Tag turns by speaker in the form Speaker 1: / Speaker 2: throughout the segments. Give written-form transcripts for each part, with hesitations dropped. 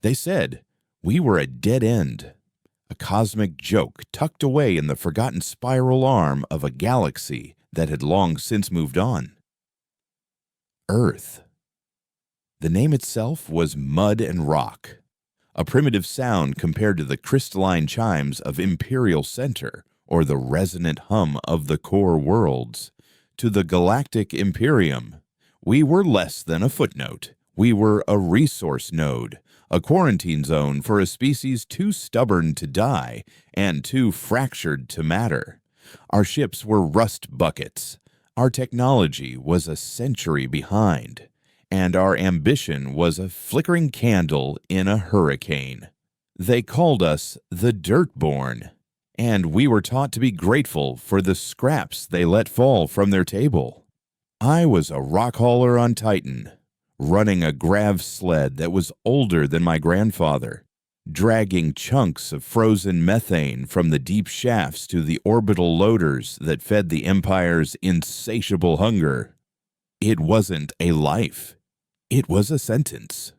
Speaker 1: They said we were a dead end, a cosmic joke tucked away in the forgotten spiral arm of a galaxy that had long since moved on. Earth. The name itself was Mud and Rock, a primitive sound compared to the crystalline chimes of Imperial Center or the resonant hum of the core worlds. To the Galactic Imperium, we were less than a footnote. We were a resource node, a quarantine zone for a species too stubborn to die and too fractured to matter. Our ships were rust buckets. Our technology was a century behind, and our ambition was a flickering candle in a hurricane. They called us the Dirtborn, and we were taught to be grateful for the scraps they let fall from their table. I was a rock hauler on Titan, running a grav sled that was older than my grandfather, dragging chunks of frozen methane from the deep shafts to the orbital loaders that fed the Empire's insatiable hunger. It wasn't a life. It was a sentence.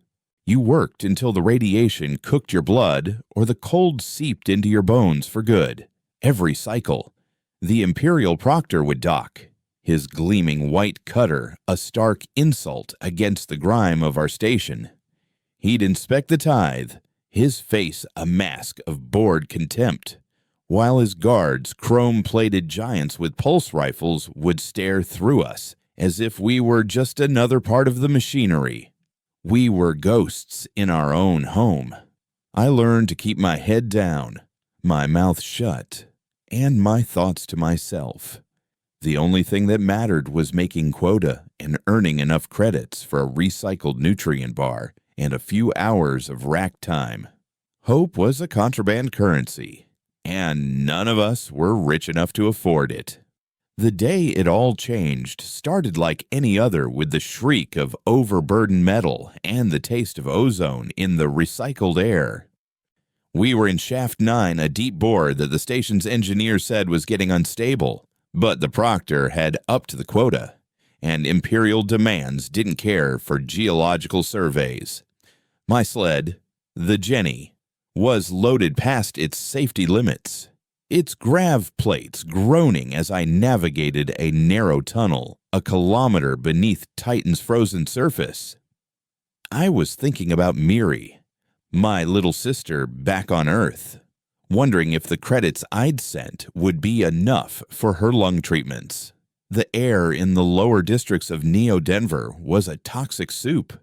Speaker 1: You worked until the radiation cooked your blood or the cold seeped into your bones for good. Every cycle, the Imperial Proctor would dock, his gleaming white cutter a stark insult against the grime of our station. He'd inspect the tithe, his face a mask of bored contempt, while his guards, chrome-plated giants with pulse rifles, would stare through us as if we were just another part of the machinery. We were ghosts in our own home. I learned to keep my head down, my mouth shut, and my thoughts to myself. The only thing that mattered was making quota and earning enough credits for a recycled nutrient bar and a few hours of rack time. Hope was a contraband currency, and none of us were rich enough to afford it. The day it all changed started like any other with the shriek of overburdened metal and the taste of ozone in the recycled air. We were in Shaft 9, a deep bore that the station's engineer said was getting unstable, but the Proctor had upped the quota, and Imperial demands didn't care for geological surveys. My sled, the Jenny, was loaded past its safety limits, its grav plates groaning as I navigated a narrow tunnel a kilometer beneath Titan's frozen surface. I was thinking about Miri, my little sister back on Earth, wondering if the credits I'd sent would be enough for her lung treatments. The air in the lower districts of Neo-Denver was a toxic soup,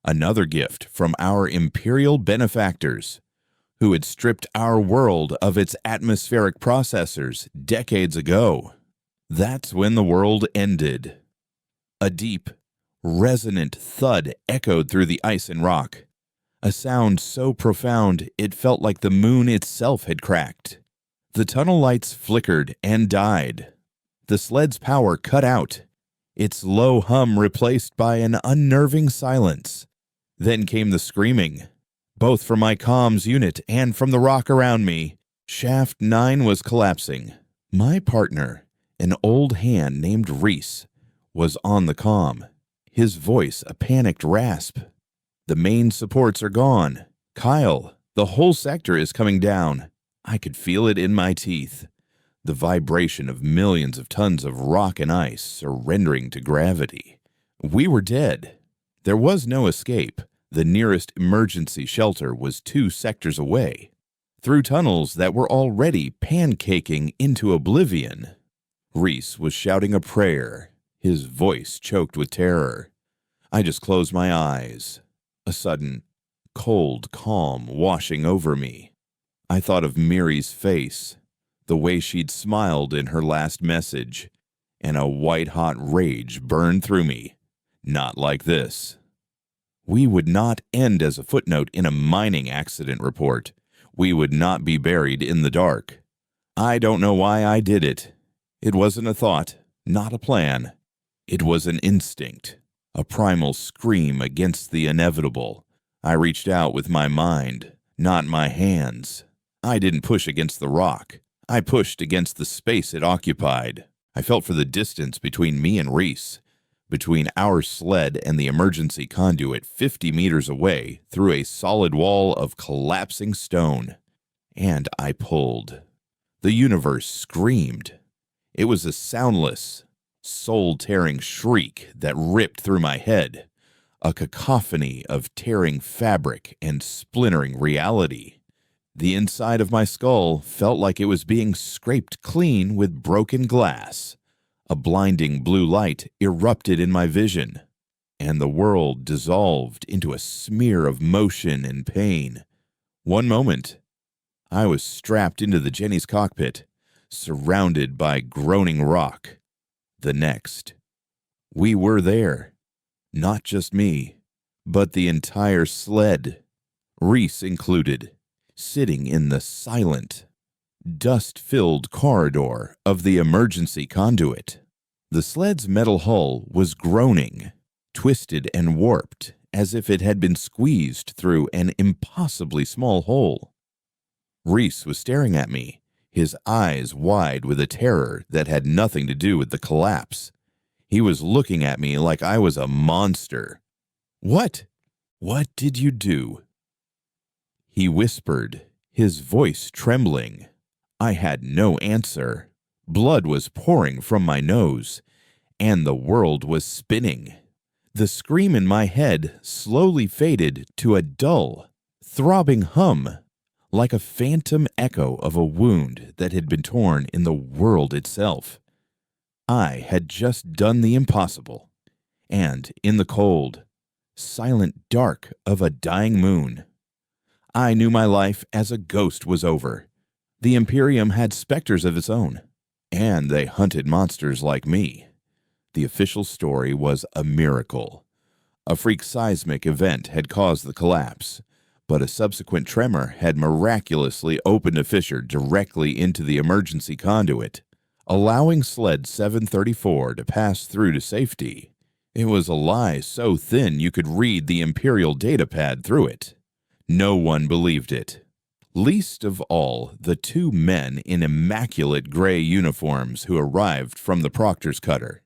Speaker 1: another gift from our Imperial benefactors, who had stripped our world of its atmospheric processors decades ago. That's when the world ended. A deep, resonant thud echoed through the ice and rock, a sound so profound it felt like the moon itself had cracked. The tunnel lights flickered and died. The sled's power cut out, its low hum replaced by an unnerving silence. Then came the screaming, both from my comms unit and from the rock around me. Shaft 9 was collapsing. My partner, an old hand named Reese, was on the comm, his voice a panicked rasp. The main supports are gone. Kyle, the whole sector is coming down. I could feel it in my teeth. The vibration of millions of tons of rock and ice surrendering to gravity. We were dead. There was no escape. The nearest emergency shelter was 2 sectors away, through tunnels that were already pancaking into oblivion. Reese was shouting a prayer, his voice choked with terror. I just closed my eyes, a sudden, cold calm washing over me. I thought of Miri's face, the way she'd smiled in her last message, and a white-hot rage burned through me. Not like this. We would not end as a footnote in a mining accident report. We would not be buried in the dark. I don't know why I did it. It wasn't a thought, not a plan. It was an instinct, a primal scream against the inevitable. I reached out with my mind, not my hands. I didn't push against the rock. I pushed against the space it occupied. I felt for the distance between me and Reese, between our sled and the emergency conduit 50 meters away through a solid wall of collapsing stone. And I pulled. The universe screamed. It was a soundless, soul-tearing shriek that ripped through my head, a cacophony of tearing fabric and splintering reality. The inside of my skull felt like it was being scraped clean with broken glass. A blinding blue light erupted in my vision, and the world dissolved into a smear of motion and pain. One moment, I was strapped into the Jenny's cockpit, surrounded by groaning rock. The next, we were there. Not just me, but the entire sled, Reese included, sitting in the silent, dust-filled corridor of the emergency conduit. The sled's metal hull was groaning, twisted and warped as if it had been squeezed through an impossibly small hole. Reese was staring at me, his eyes wide with a terror that had nothing to do with the collapse. He was looking at me like I was a monster. What did you do?" He whispered, his voice trembling. I had no answer. Blood was pouring from my nose, and the world was spinning. The scream in my head slowly faded to a dull, throbbing hum, like a phantom echo of a wound that had been torn in the world itself. I had just done the impossible, and in the cold, silent dark of a dying moon, I knew my life as a ghost was over. The Imperium had specters of its own, and they hunted monsters like me. The official story was a miracle. A freak seismic event had caused the collapse, but a subsequent tremor had miraculously opened a fissure directly into the emergency conduit, allowing Sled 734 to pass through to safety. It was a lie so thin you could read the Imperial datapad through it. No one believed it. Least of all the two men in immaculate gray uniforms who arrived from the Proctor's cutter.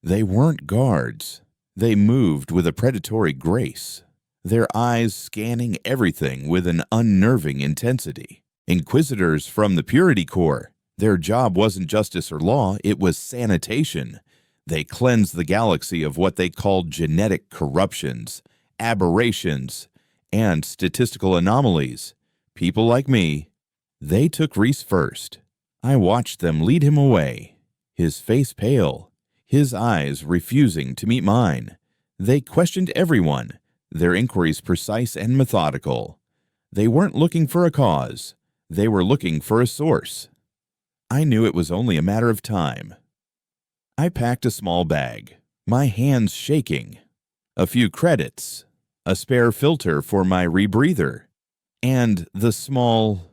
Speaker 1: They weren't guards. They moved with a predatory grace, their eyes scanning everything with an unnerving intensity. Inquisitors from the Purity Corps. Their job wasn't justice or law, it was sanitation. They cleansed the galaxy of what they called genetic corruptions, aberrations, and statistical anomalies. People like me. They took Reese first. I watched them lead him away, his face pale, his eyes refusing to meet mine. They questioned everyone, their inquiries precise and methodical. They weren't looking for a cause. They were looking for a source. I knew it was only a matter of time. I packed a small bag, my hands shaking, a few credits, a spare filter for my rebreather, and the small,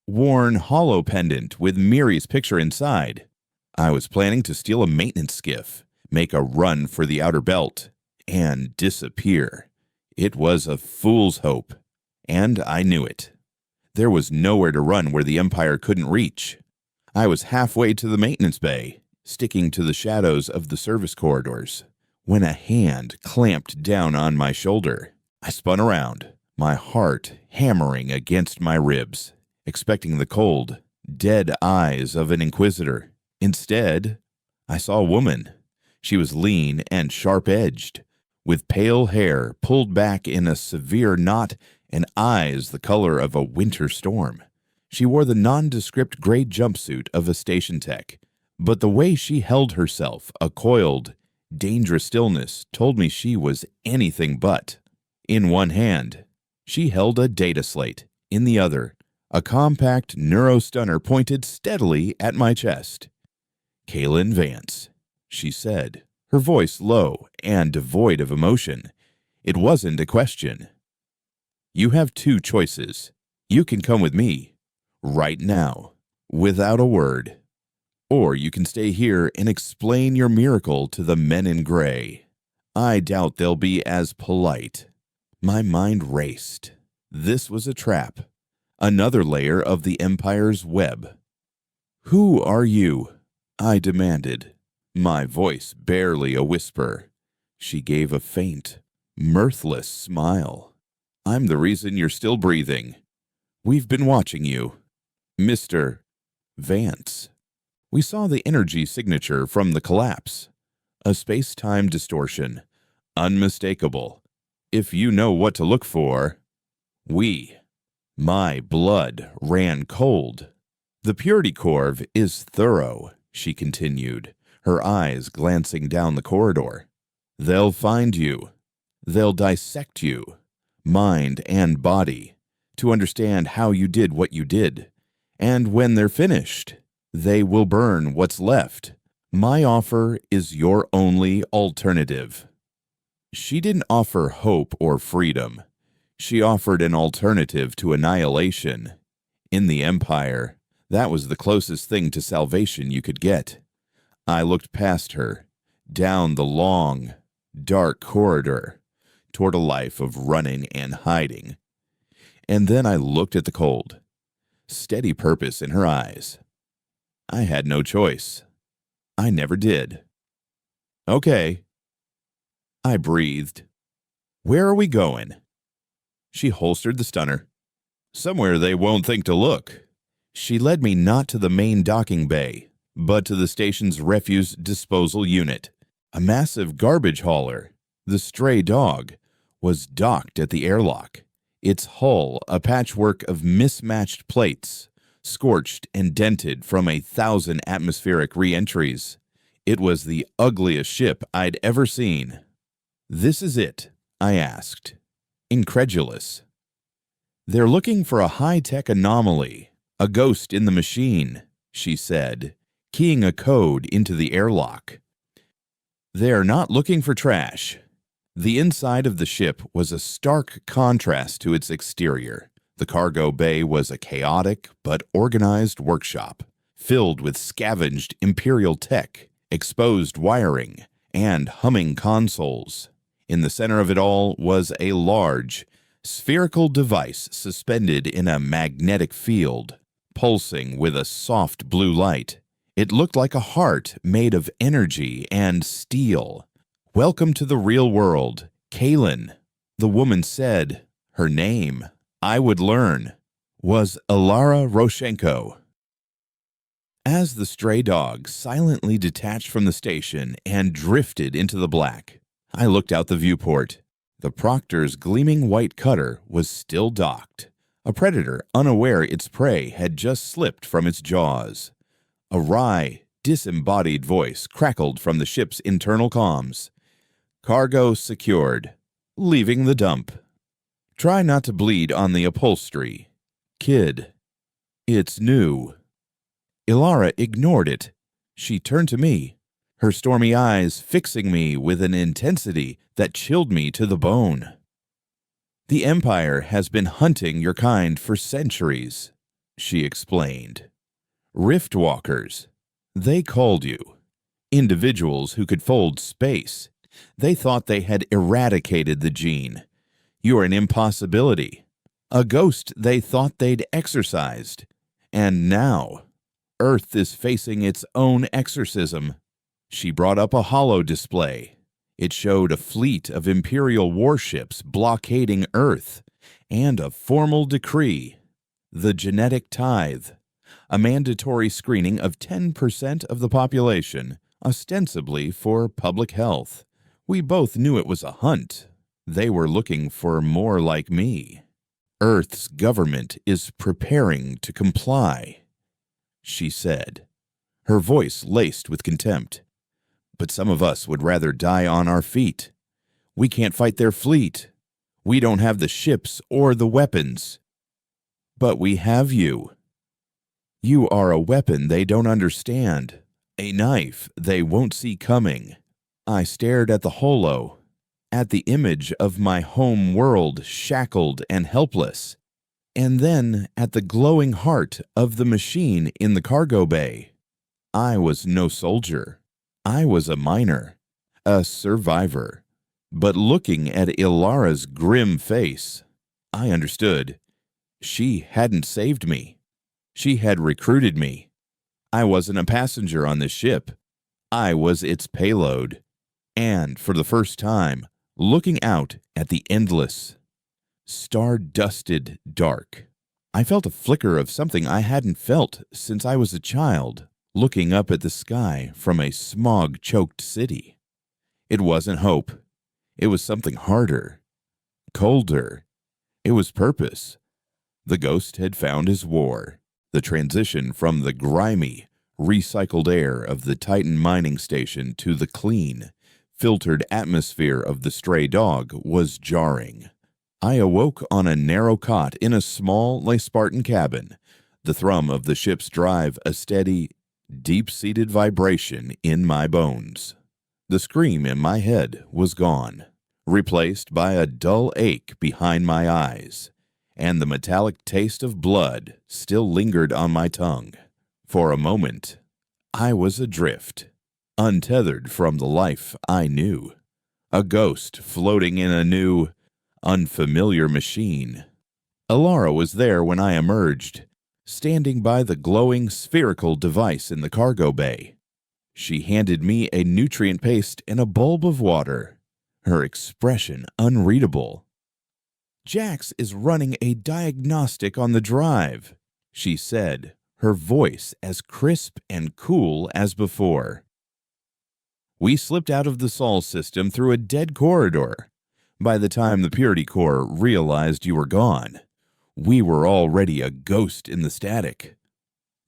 Speaker 1: worn hollow pendant with Miri's picture inside. I was planning to steal a maintenance skiff, make a run for the outer belt, and disappear. It was a fool's hope, and I knew it. There was nowhere to run where the Empire couldn't reach. I was halfway to the maintenance bay, sticking to the shadows of the service corridors, when a hand clamped down on my shoulder. I spun around, my heart hammering against my ribs, expecting the cold, dead eyes of an Inquisitor. Instead, I saw a woman. She was lean and sharp-edged, with pale hair pulled back in a severe knot and eyes the color of a winter storm. She wore the nondescript gray jumpsuit of a station tech, but the way she held herself, a coiled, dangerous stillness, told me she was anything but. In one hand, she held a data slate. In the other, a compact neurostunner pointed steadily at my chest. "Kaylin Vance," she said, her voice low and devoid of emotion. It wasn't a question. "You have two choices. You can come with me, right now, without a word. Or you can stay here and explain your miracle to the men in gray. I doubt they'll be as polite." My mind raced. This was a trap. Another layer of the Empire's web. "Who are you?" I demanded. My voice barely a whisper. She gave a faint, mirthless smile. I'm the reason you're still breathing. We've been watching you. Mr. Vance. We saw the energy signature from the collapse. A space-time distortion. Unmistakable. If you know what to look for. My blood ran cold. The Purity Corv is thorough, she continued, her eyes glancing down the corridor. They'll find you. They'll dissect you, mind and body, to understand how you did what you did. And when they're finished, they will burn what's left. My offer is your only alternative. She didn't offer hope or freedom. She offered an alternative to annihilation. In the Empire, that was the closest thing to salvation you could get. I looked past her, down the long, dark corridor, toward a life of running and hiding. And then I looked at the cold, steady purpose in her eyes. I had no choice. I never did. Okay. I breathed. Where are we going? She holstered the stunner. Somewhere they won't think to look. She led me not to the main docking bay, but to the station's refuse disposal unit. A massive garbage hauler, the Stray Dog, was docked at the airlock, its hull a patchwork of mismatched plates, scorched and dented from 1,000 atmospheric re-entries. It was the ugliest ship I'd ever seen. This is it, I asked, incredulous. They're looking for a high-tech anomaly, a ghost in the machine, she said, keying a code into the airlock. They're not looking for trash. The inside of the ship was a stark contrast to its exterior. The cargo bay was a chaotic but organized workshop, filled with scavenged Imperial tech, exposed wiring, and humming consoles. In the center of it all was a large, spherical device suspended in a magnetic field, pulsing with a soft blue light. It looked like a heart made of energy and steel. Welcome to the real world, Kaylin. The woman said. Her name, I would learn, was Ilara Roshenko. As the Stray Dog silently detached from the station and drifted into the black, I looked out the viewport. The Proctor's gleaming white cutter was still docked. A predator, unaware its prey had just slipped from its jaws. A wry, disembodied voice crackled from the ship's internal comms. Cargo secured. Leaving the dump. Try not to bleed on the upholstery. Kid. It's new. Ilara ignored it. She turned to me, her stormy eyes fixing me with an intensity that chilled me to the bone. The Empire has been hunting your kind for centuries, she explained. Riftwalkers. They called you. Individuals who could fold space. They thought they had eradicated the gene. You're an impossibility. A ghost they thought they'd exorcised. And now, Earth is facing its own exorcism. She brought up a holo display. It showed a fleet of Imperial warships blockading Earth, and a formal decree, the genetic tithe, a mandatory screening of 10% of the population, ostensibly for public health. We both knew it was a hunt. They were looking for more like me. Earth's government is preparing to comply, she said, her voice laced with contempt. But some of us would rather die on our feet. We can't fight their fleet. We don't have the ships or the weapons. But we have you. You are a weapon they don't understand, a knife they won't see coming. I stared at the holo, at the image of my home world shackled and helpless, and then at the glowing heart of the machine in the cargo bay. I was no soldier. I was a miner, a survivor. But looking at Ilara's grim face, I understood. She hadn't saved me. She had recruited me. I wasn't a passenger on this ship. I was its payload, and for the first time, looking out at the endless, star-dusted dark. I felt a flicker of something I hadn't felt since I was a child, looking up at the sky from a smog-choked city. It wasn't hope. It was something harder, colder. It was purpose. The ghost had found his war. The transition from the grimy, recycled air of the Titan mining station to the clean, filtered atmosphere of the stray dog was jarring. I awoke on a narrow cot in a small Spartan cabin, the thrum of the ship's drive a steady, deep-seated vibration in my bones. The scream in my head was gone, replaced by a dull ache behind my eyes, and the metallic taste of blood still lingered on my tongue. For a moment, I was adrift, untethered from the life I knew, a ghost floating in a new, unfamiliar machine. Alara was there when I emerged, standing by the glowing spherical device in the cargo bay. She handed me a nutrient paste and a bulb of water, her expression unreadable. "Jax is running a diagnostic on the drive," she said, her voice as crisp and cool as before. We slipped out of the Sol system through a dead corridor. By the time the Purity Corps realized you were gone, we were already a ghost in the static.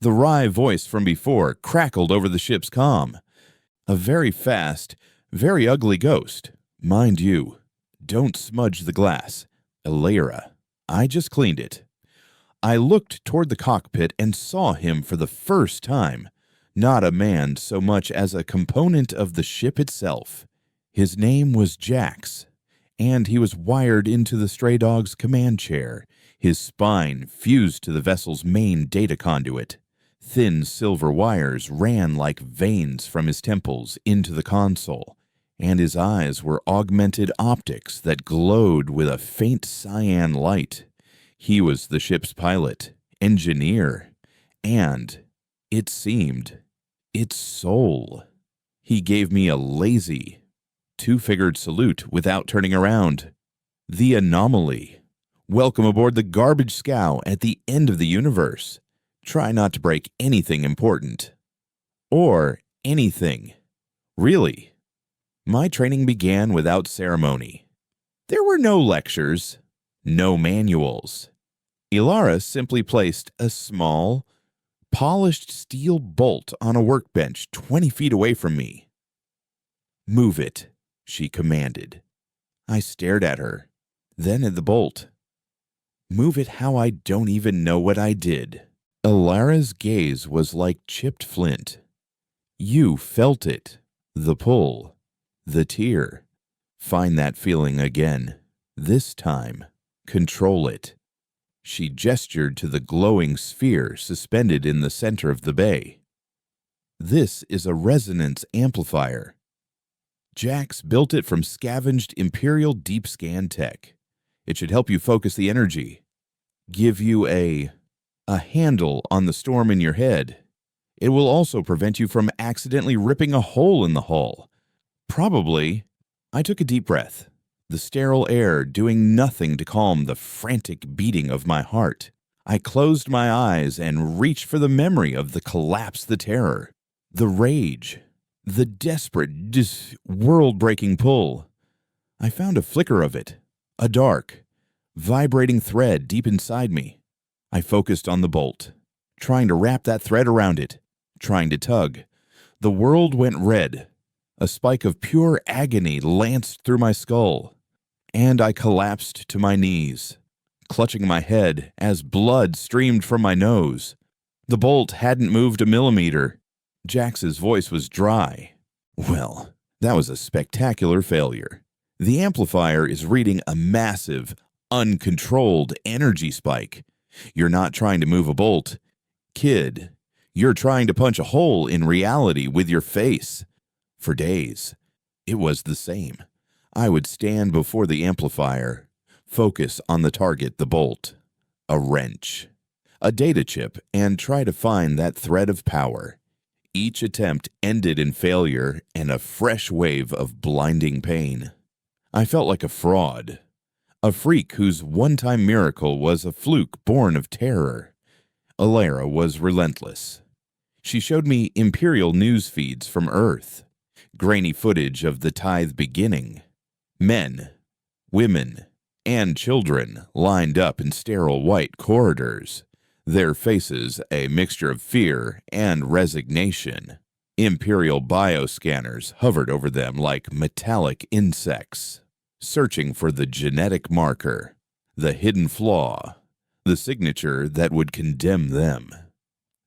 Speaker 1: The wry voice from before crackled over the ship's comm. A very fast, very ugly ghost. Mind you, don't smudge the glass. Alara, I just cleaned it. I looked toward the cockpit and saw him for the first time, not a man so much as a component of the ship itself. His name was Jax, and he was wired into the stray dog's command chair, his spine fused to the vessel's main data conduit. Thin silver wires ran like veins from his temples into the console, and his eyes were augmented optics that glowed with a faint cyan light. He was the ship's pilot, engineer, and, it seemed, its soul. He gave me a lazy, two-figured salute without turning around. The anomaly. Welcome aboard the garbage scow at the end of the universe. Try not to break anything important. Or anything. Really. My training began without ceremony. There were no lectures, no manuals. Alara simply placed a small, polished steel bolt on a workbench 20 feet away from me. "Move it," she commanded. I stared at her, then at the bolt. Move it how I don't even know what I did. Alara's gaze was like chipped flint. You felt it, the pull, the tear. Find that feeling again. This time, control it. She gestured to the glowing sphere suspended in the center of the bay. This is a resonance amplifier. Jax built it from scavenged Imperial deep scan tech. It should help you focus the energy, give you a handle on the storm in your head. It will also prevent you from accidentally ripping a hole in the hull. Probably. I took a deep breath, the sterile air doing nothing to calm the frantic beating of my heart. I closed my eyes and reached for the memory of the collapse, the terror, the rage, the desperate, world-breaking pull. I found a flicker of it, a dark, vibrating thread deep inside me. I focused on the bolt, trying to wrap that thread around it, trying to tug. The world went red. A spike of pure agony lanced through my skull, and I collapsed to my knees, clutching my head as blood streamed from my nose. The bolt hadn't moved a millimeter. Jax's voice was dry. Well, that was a spectacular failure. The amplifier is reading a massive, uncontrolled energy spike. You're not trying to move a bolt. Kid, you're trying to punch a hole in reality with your face. For days, it was the same. I would stand before the amplifier, focus on the target, the bolt, a wrench, a data chip, and try to find that thread of power. Each attempt ended in failure and a fresh wave of blinding pain. I felt like a fraud, a freak whose one-time miracle was a fluke born of terror. Alara was relentless. She showed me Imperial news feeds from Earth, grainy footage of the tithe beginning. Men, women, and children lined up in sterile white corridors, their faces a mixture of fear and resignation. Imperial bioscanners hovered over them like metallic insects, searching for the genetic marker, the hidden flaw, the signature that would condemn them.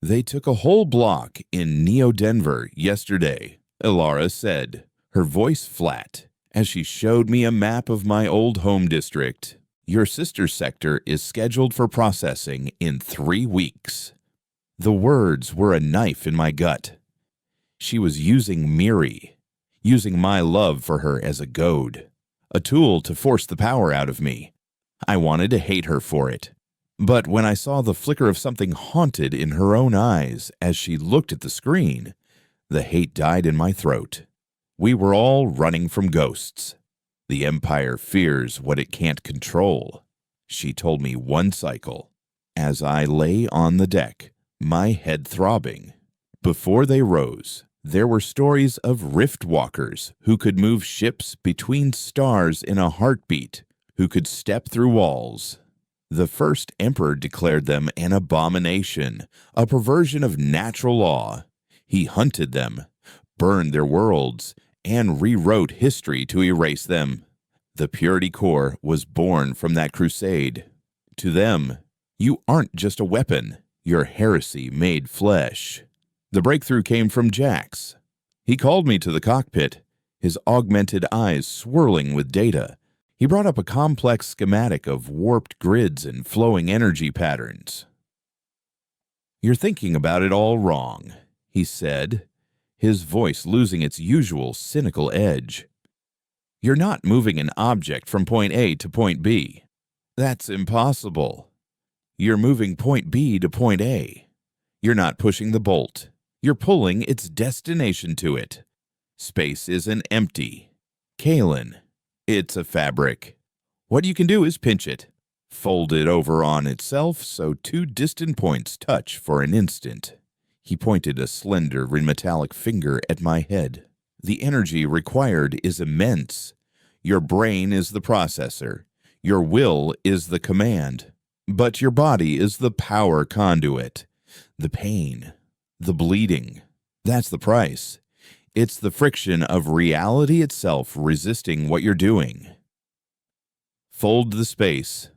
Speaker 1: They took a whole block in Neo-Denver yesterday, Alara said, her voice flat, as she showed me a map of my old home district. Your sister sector is scheduled for processing in 3 weeks. The words were a knife in my gut. She was using Miri, using my love for her as a goad, a tool to force the power out of me. I wanted to hate her for it. But when I saw the flicker of something haunted in her own eyes as she looked at the screen, the hate died in my throat. We were all running from ghosts. The Empire fears what it can't control, she told me one cycle, as I lay on the deck, my head throbbing. Before they rose, there were stories of rift walkers who could move ships between stars in a heartbeat, who could step through walls. The first emperor declared them an abomination, a perversion of natural law. He hunted them, burned their worlds, and rewrote history to erase them. The Purity Core was born from that crusade. To them, you aren't just a weapon, you're heresy made flesh. The breakthrough came from Jax. He called me to the cockpit, his augmented eyes swirling with data. He brought up a complex schematic of warped grids and flowing energy patterns. You're thinking about it all wrong, he said, his voice losing its usual cynical edge. You're not moving an object from point A to point B. That's impossible. You're moving point B to point A. You're not pushing the bolt. You're pulling its destination to it. Space isn't empty. Kalen, it's a fabric. What you can do is pinch it, fold it over on itself so 2 distant points touch for an instant. He pointed a slender metallic finger at my head. The energy required is immense. Your brain is the processor. Your will is the command. But your body is the power conduit. The pain, the bleeding, that's the price. It's the friction of reality itself resisting what you're doing. Fold the space.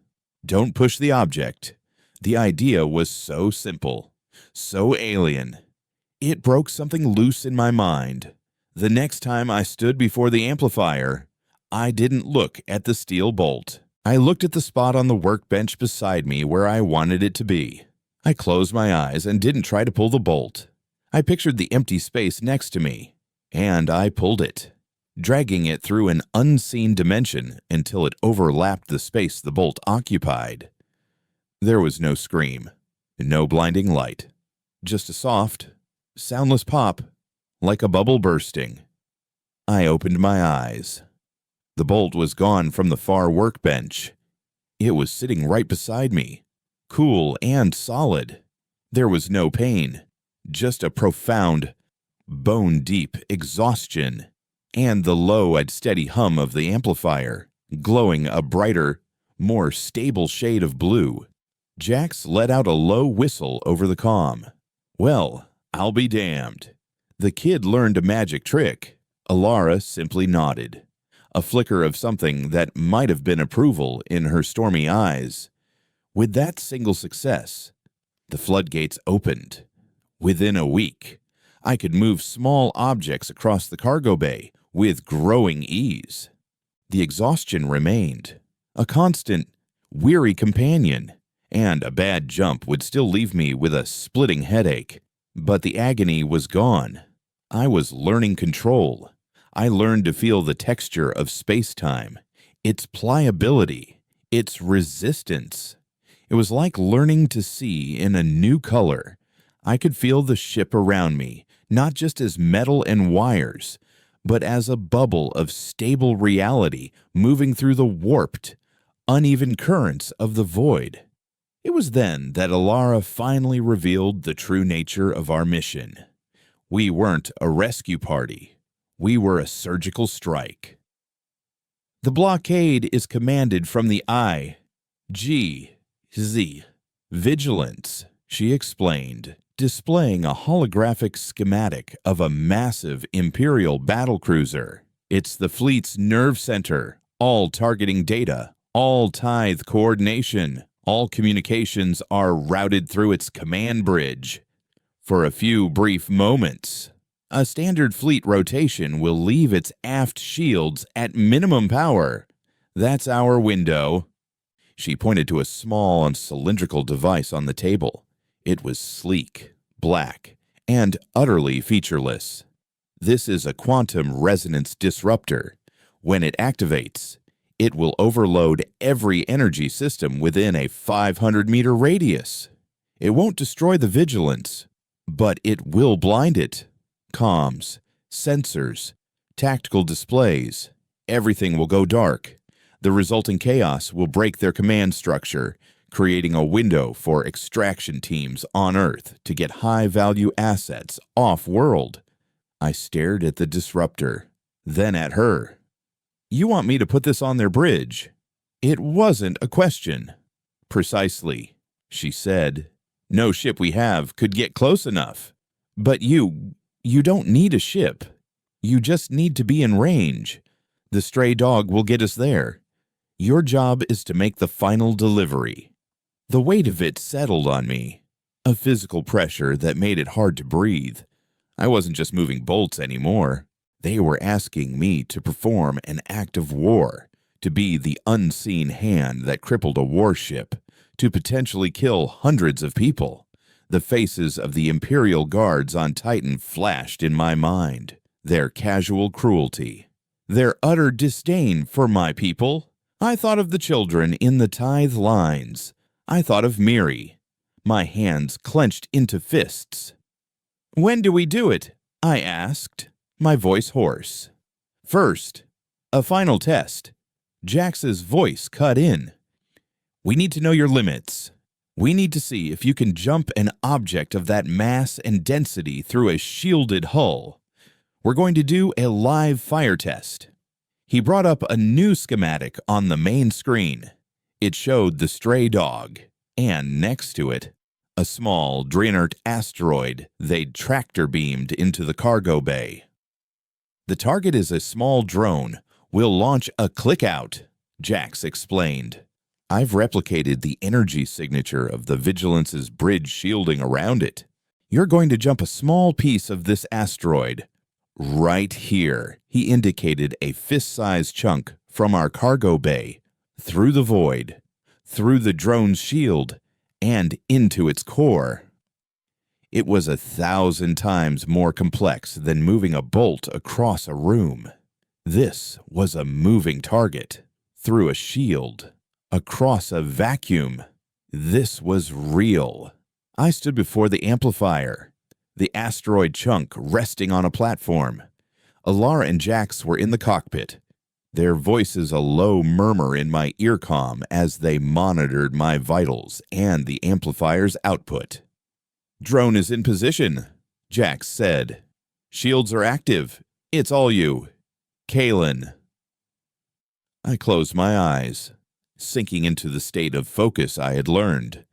Speaker 1: Don't push the object. The idea was so simple, so alien. It broke something loose in my mind. The next time I stood before the amplifier, I didn't look at the steel bolt. I looked at the spot on the workbench beside me where I wanted it to be. I closed my eyes and didn't try to pull the bolt. I pictured the empty space next to me, and I pulled it, dragging it through an unseen dimension until it overlapped the space the bolt occupied. There was no scream, no blinding light, just a soft, soundless pop, like a bubble bursting. I opened my eyes. The bolt was gone from the far workbench. It was sitting right beside me, cool and solid. There was no pain, just a profound, bone-deep exhaustion, and the low and steady hum of the amplifier, glowing a brighter, more stable shade of blue. Jax let out a low whistle over the comm. Well, I'll be damned. The kid learned a magic trick. Alara simply nodded, a flicker of something that might have been approval in her stormy eyes. With that single success, the floodgates opened. Within a week, I could move small objects across the cargo bay with growing ease. The exhaustion remained, a constant, weary companion, and a bad jump would still leave me with a splitting headache. But the agony was gone. I was learning control. I learned to feel the texture of space-time, its pliability, its resistance. It was like learning to see in a new color. I could feel the ship around me, not just as metal and wires, but as a bubble of stable reality moving through the warped, uneven currents of the void. It was then that Alara finally revealed the true nature of our mission. We weren't a rescue party. We were a surgical strike. The blockade is commanded from the I.G.Z. Vigilance, she explained, displaying a holographic schematic of a massive Imperial battlecruiser. It's the fleet's nerve center, all targeting data, all tithe coordination, all communications are routed through its command bridge. For a few brief moments, a standard fleet rotation will leave its aft shields at minimum power. That's our window. She pointed to a small and cylindrical device on the table. It was sleek, black, and utterly featureless. This is a quantum resonance disruptor. When it activates, it will overload every energy system within a 500-meter radius. It won't destroy the vigilance, but it will blind it. Comms, sensors, tactical displays, everything will go dark. The resulting chaos will break their command structure, creating a window for extraction teams on Earth to get high-value assets off-world. I stared at the disruptor, then at her. You want me to put this on their bridge? It wasn't a question. Precisely, she said. No ship we have could get close enough. But you don't need a ship. You just need to be in range. The stray dog will get us there. Your job is to make the final delivery. The weight of it settled on me, a physical pressure that made it hard to breathe. I wasn't just moving bolts anymore. They were asking me to perform an act of war, to be the unseen hand that crippled a warship, to potentially kill hundreds of people. The faces of the Imperial guards on Titan flashed in my mind, their casual cruelty, their utter disdain for my people. I thought of the children in the tithe lines. I thought of Miri, my hands clenched into fists. When do we do it? I asked, my voice hoarse. First, a final test. Jax's voice cut in. We need to know your limits. We need to see if you can jump an object of that mass and density through a shielded hull. We're going to do a live fire test. He brought up a new schematic on the main screen. It showed the stray dog, and next to it, a small, Draenert asteroid they'd tractor-beamed into the cargo bay. The target is a small drone. We'll launch a click-out, Jax explained. I've replicated the energy signature of the Vigilance's bridge shielding around it. You're going to jump a small piece of this asteroid. Right here, he indicated a fist-sized chunk from our cargo bay, through the void, through the drone's shield, and into its core. It was 1,000 times more complex than moving a bolt across a room. This was a moving target, through a shield, across a vacuum. This was real. I stood before the amplifier, the asteroid chunk resting on a platform. Alara and Jax were in the cockpit, their voices a low murmur in my earcom as they monitored my vitals and the amplifier's output. Drone is in position, Jax said. Shields are active. It's all you. Kalen. I closed my eyes, sinking into the state of focus I had learned,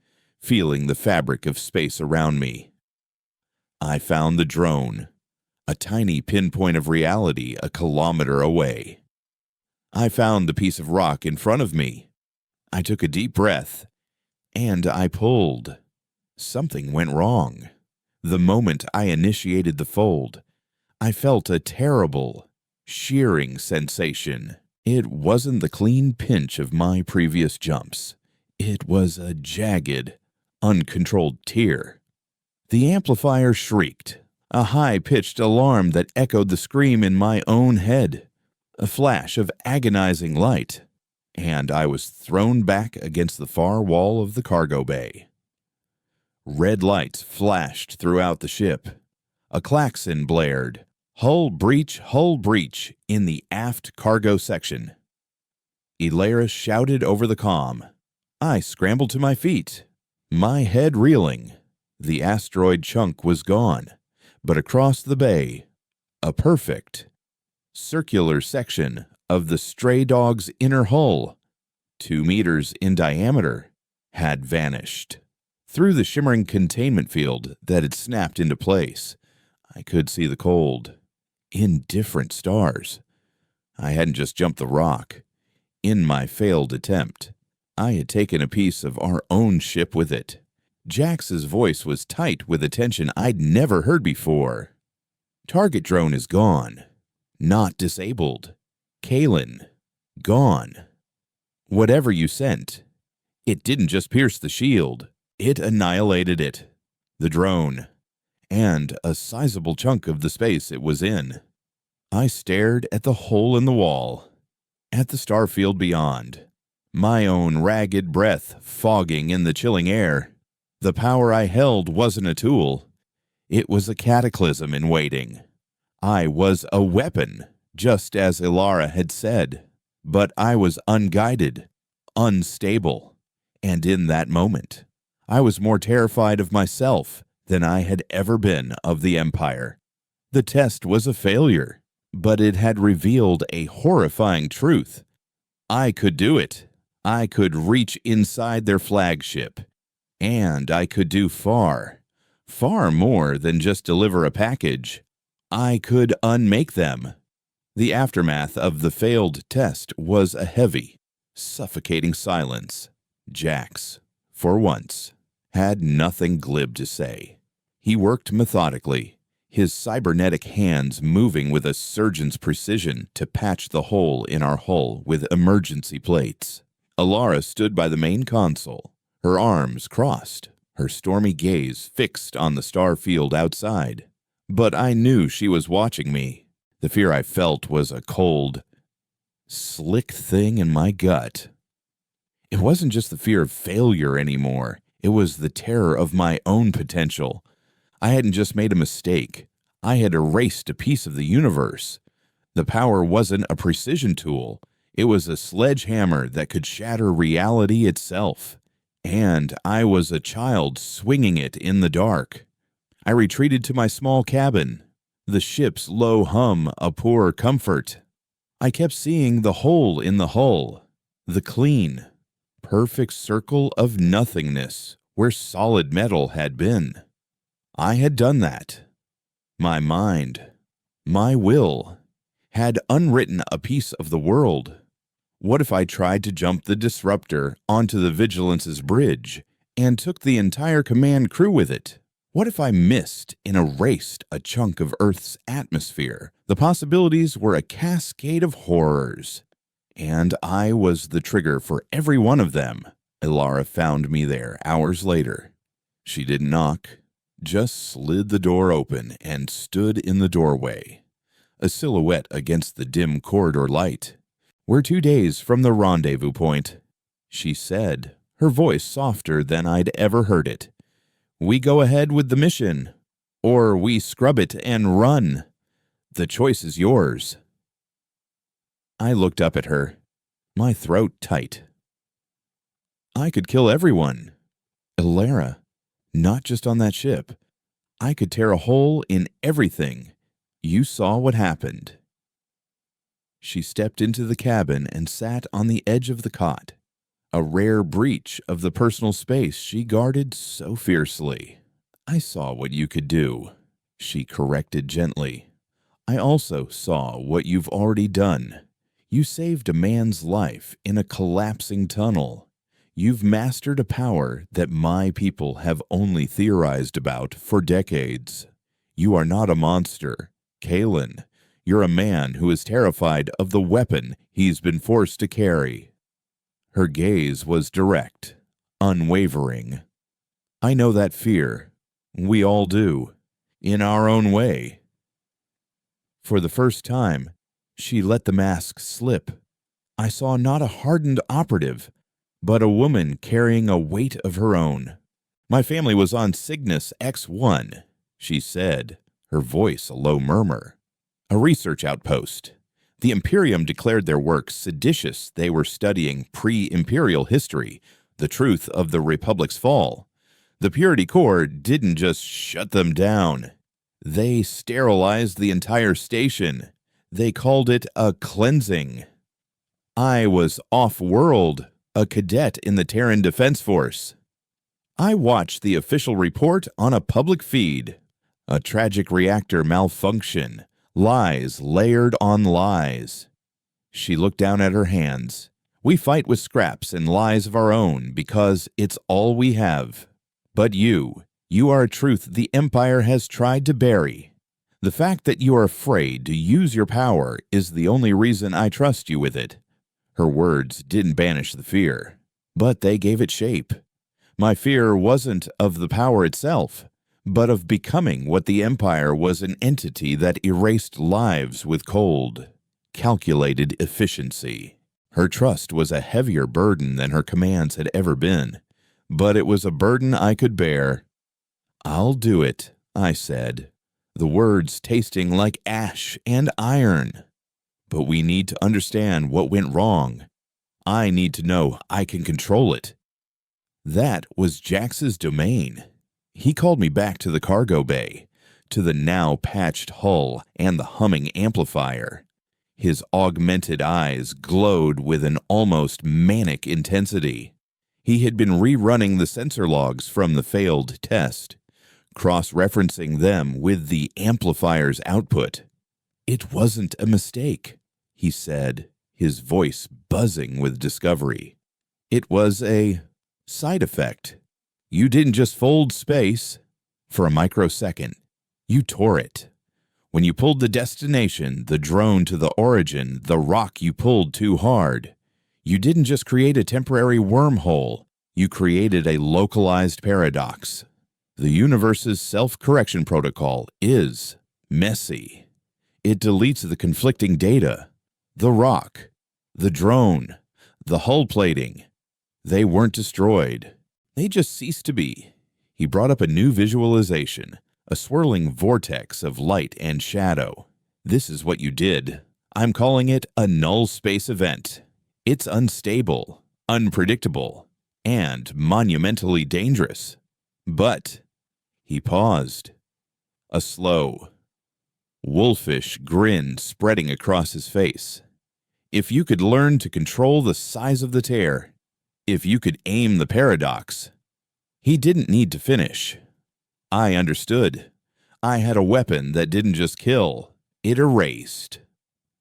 Speaker 1: feeling the fabric of space around me. I found the drone, a tiny pinpoint of reality a kilometer away. I found the piece of rock in front of me. I took a deep breath, and I pulled. Something went wrong. The moment I initiated the fold, I felt a terrible, shearing sensation. It wasn't the clean pinch of my previous jumps. It was a jagged, uncontrolled tear. The amplifier shrieked, a high-pitched alarm that echoed the scream in my own head. A flash of agonizing light, and I was thrown back against the far wall of the cargo bay. Red lights flashed throughout the ship. A klaxon blared. Hull breach, in the aft cargo section. Elara shouted over the comm. I scrambled to my feet, my head reeling. The asteroid chunk was gone, but across the bay, a perfect, circular section of the stray dog's inner hull, 2 meters in diameter, had vanished. Through the shimmering containment field that had snapped into place, I could see the cold, indifferent stars. I hadn't just jumped the rock. In my failed attempt, I had taken a piece of our own ship with it. Jax's voice was tight with a tension I'd never heard before. Target drone is gone. Not disabled. Kalen, gone. Whatever you sent, it didn't just pierce the shield. It annihilated it. The drone, and a sizable chunk of the space it was in. I stared at the hole in the wall, at the starfield beyond, my own ragged breath fogging in the chilling air. The power I held wasn't a tool. It was a cataclysm in waiting. I was a weapon, just as Elara had said, but I was unguided, unstable, and in that moment, I was more terrified of myself than I had ever been of the Empire. The test was a failure, but it had revealed a horrifying truth. I could do it. I could reach inside their flagship, and I could do far, far more than just deliver a package. I could unmake them. The aftermath of the failed test was a heavy, suffocating silence. Jax, for once, had nothing glib to say. He worked methodically, his cybernetic hands moving with a surgeon's precision to patch the hole in our hull with emergency plates. Elara stood by the main console, her arms crossed, her stormy gaze fixed on the star field outside. But I knew she was watching me. The fear I felt was a cold, slick thing in my gut. It wasn't just the fear of failure anymore. It was the terror of my own potential. I hadn't just made a mistake. I had erased a piece of the universe. The power wasn't a precision tool. It was a sledgehammer that could shatter reality itself. And I was a child swinging it in the dark. I retreated to my small cabin, the ship's low hum a poor comfort. I kept seeing the hole in the hull, the clean, perfect circle of nothingness where solid metal had been. I had done that. My mind, my will, had unwritten a piece of the world. What if I tried to jump the disruptor onto the Vigilance's bridge and took the entire command crew with it? What if I missed and erased a chunk of Earth's atmosphere? The possibilities were a cascade of horrors, and I was the trigger for every one of them. Elara found me there hours later. She didn't knock, just slid the door open and stood in the doorway, a silhouette against the dim corridor light. We're 2 days from the rendezvous point, she said, her voice softer than I'd ever heard it. We go ahead with the mission, or we scrub it and run. The choice is yours. I looked up at her, my throat tight. I could kill everyone. Elara, not just on that ship. I could tear a hole in everything. You saw what happened. She stepped into the cabin and sat on the edge of the cot, a rare breach of the personal space she guarded so fiercely. I saw what you could do, she corrected gently. I also saw what you've already done. You saved a man's life in a collapsing tunnel. You've mastered a power that my people have only theorized about for decades. You are not a monster, Kalen. You're a man who is terrified of the weapon he's been forced to carry. Her gaze was direct, unwavering. I know that fear. We all do, in our own way. For the first time, she let the mask slip. I saw not a hardened operative, but a woman carrying a weight of her own. My family was on Cygnus X1, she said, her voice a low murmur. A research outpost. The Imperium declared their work seditious. They were studying pre-imperial history, the truth of the Republic's fall. The Purity Corps didn't just shut them down. They sterilized the entire station. They called it a cleansing. I was off-world, a cadet in the Terran Defense Force. I watched the official report on a public feed. A tragic reactor malfunction. Lies layered on lies. She looked down at her hands. We fight with scraps and lies of our own because it's all we have. But you are a truth the Empire has tried to bury. The fact that you are afraid to use your power is the only reason I trust you with it. Her words didn't banish the fear, but they gave it shape. My fear wasn't of the power itself, but of becoming what the Empire was, an entity that erased lives with cold, calculated efficiency. Her trust was a heavier burden than her commands had ever been, but it was a burden I could bear. "I'll do it," I said, the words tasting like ash and iron. "But we need to understand what went wrong. I need to know I can control it." That was Jax's domain. He called me back to the cargo bay, to the now patched hull and the humming amplifier. His augmented eyes glowed with an almost manic intensity. He had been rerunning the sensor logs from the failed test, cross-referencing them with the amplifier's output. "It wasn't a mistake," he said, his voice buzzing with discovery. "It was a side effect. You didn't just fold space. For a microsecond, you tore it. When you pulled the destination, the drone to the origin, the rock you pulled too hard. You didn't just create a temporary wormhole. You created a localized paradox. The universe's self-correction protocol is messy. It deletes the conflicting data. The rock, the drone, the hull plating. They weren't destroyed. They just ceased to be." He brought up a new visualization, a swirling vortex of light and shadow. "This is what you did. I'm calling it a null space event. It's unstable, unpredictable, and monumentally dangerous. But," he paused, a slow, wolfish grin spreading across his face, "if you could learn to control the size of the tear, if you could aim the paradox." He didn't need to finish. I understood. I had a weapon that didn't just kill, it erased.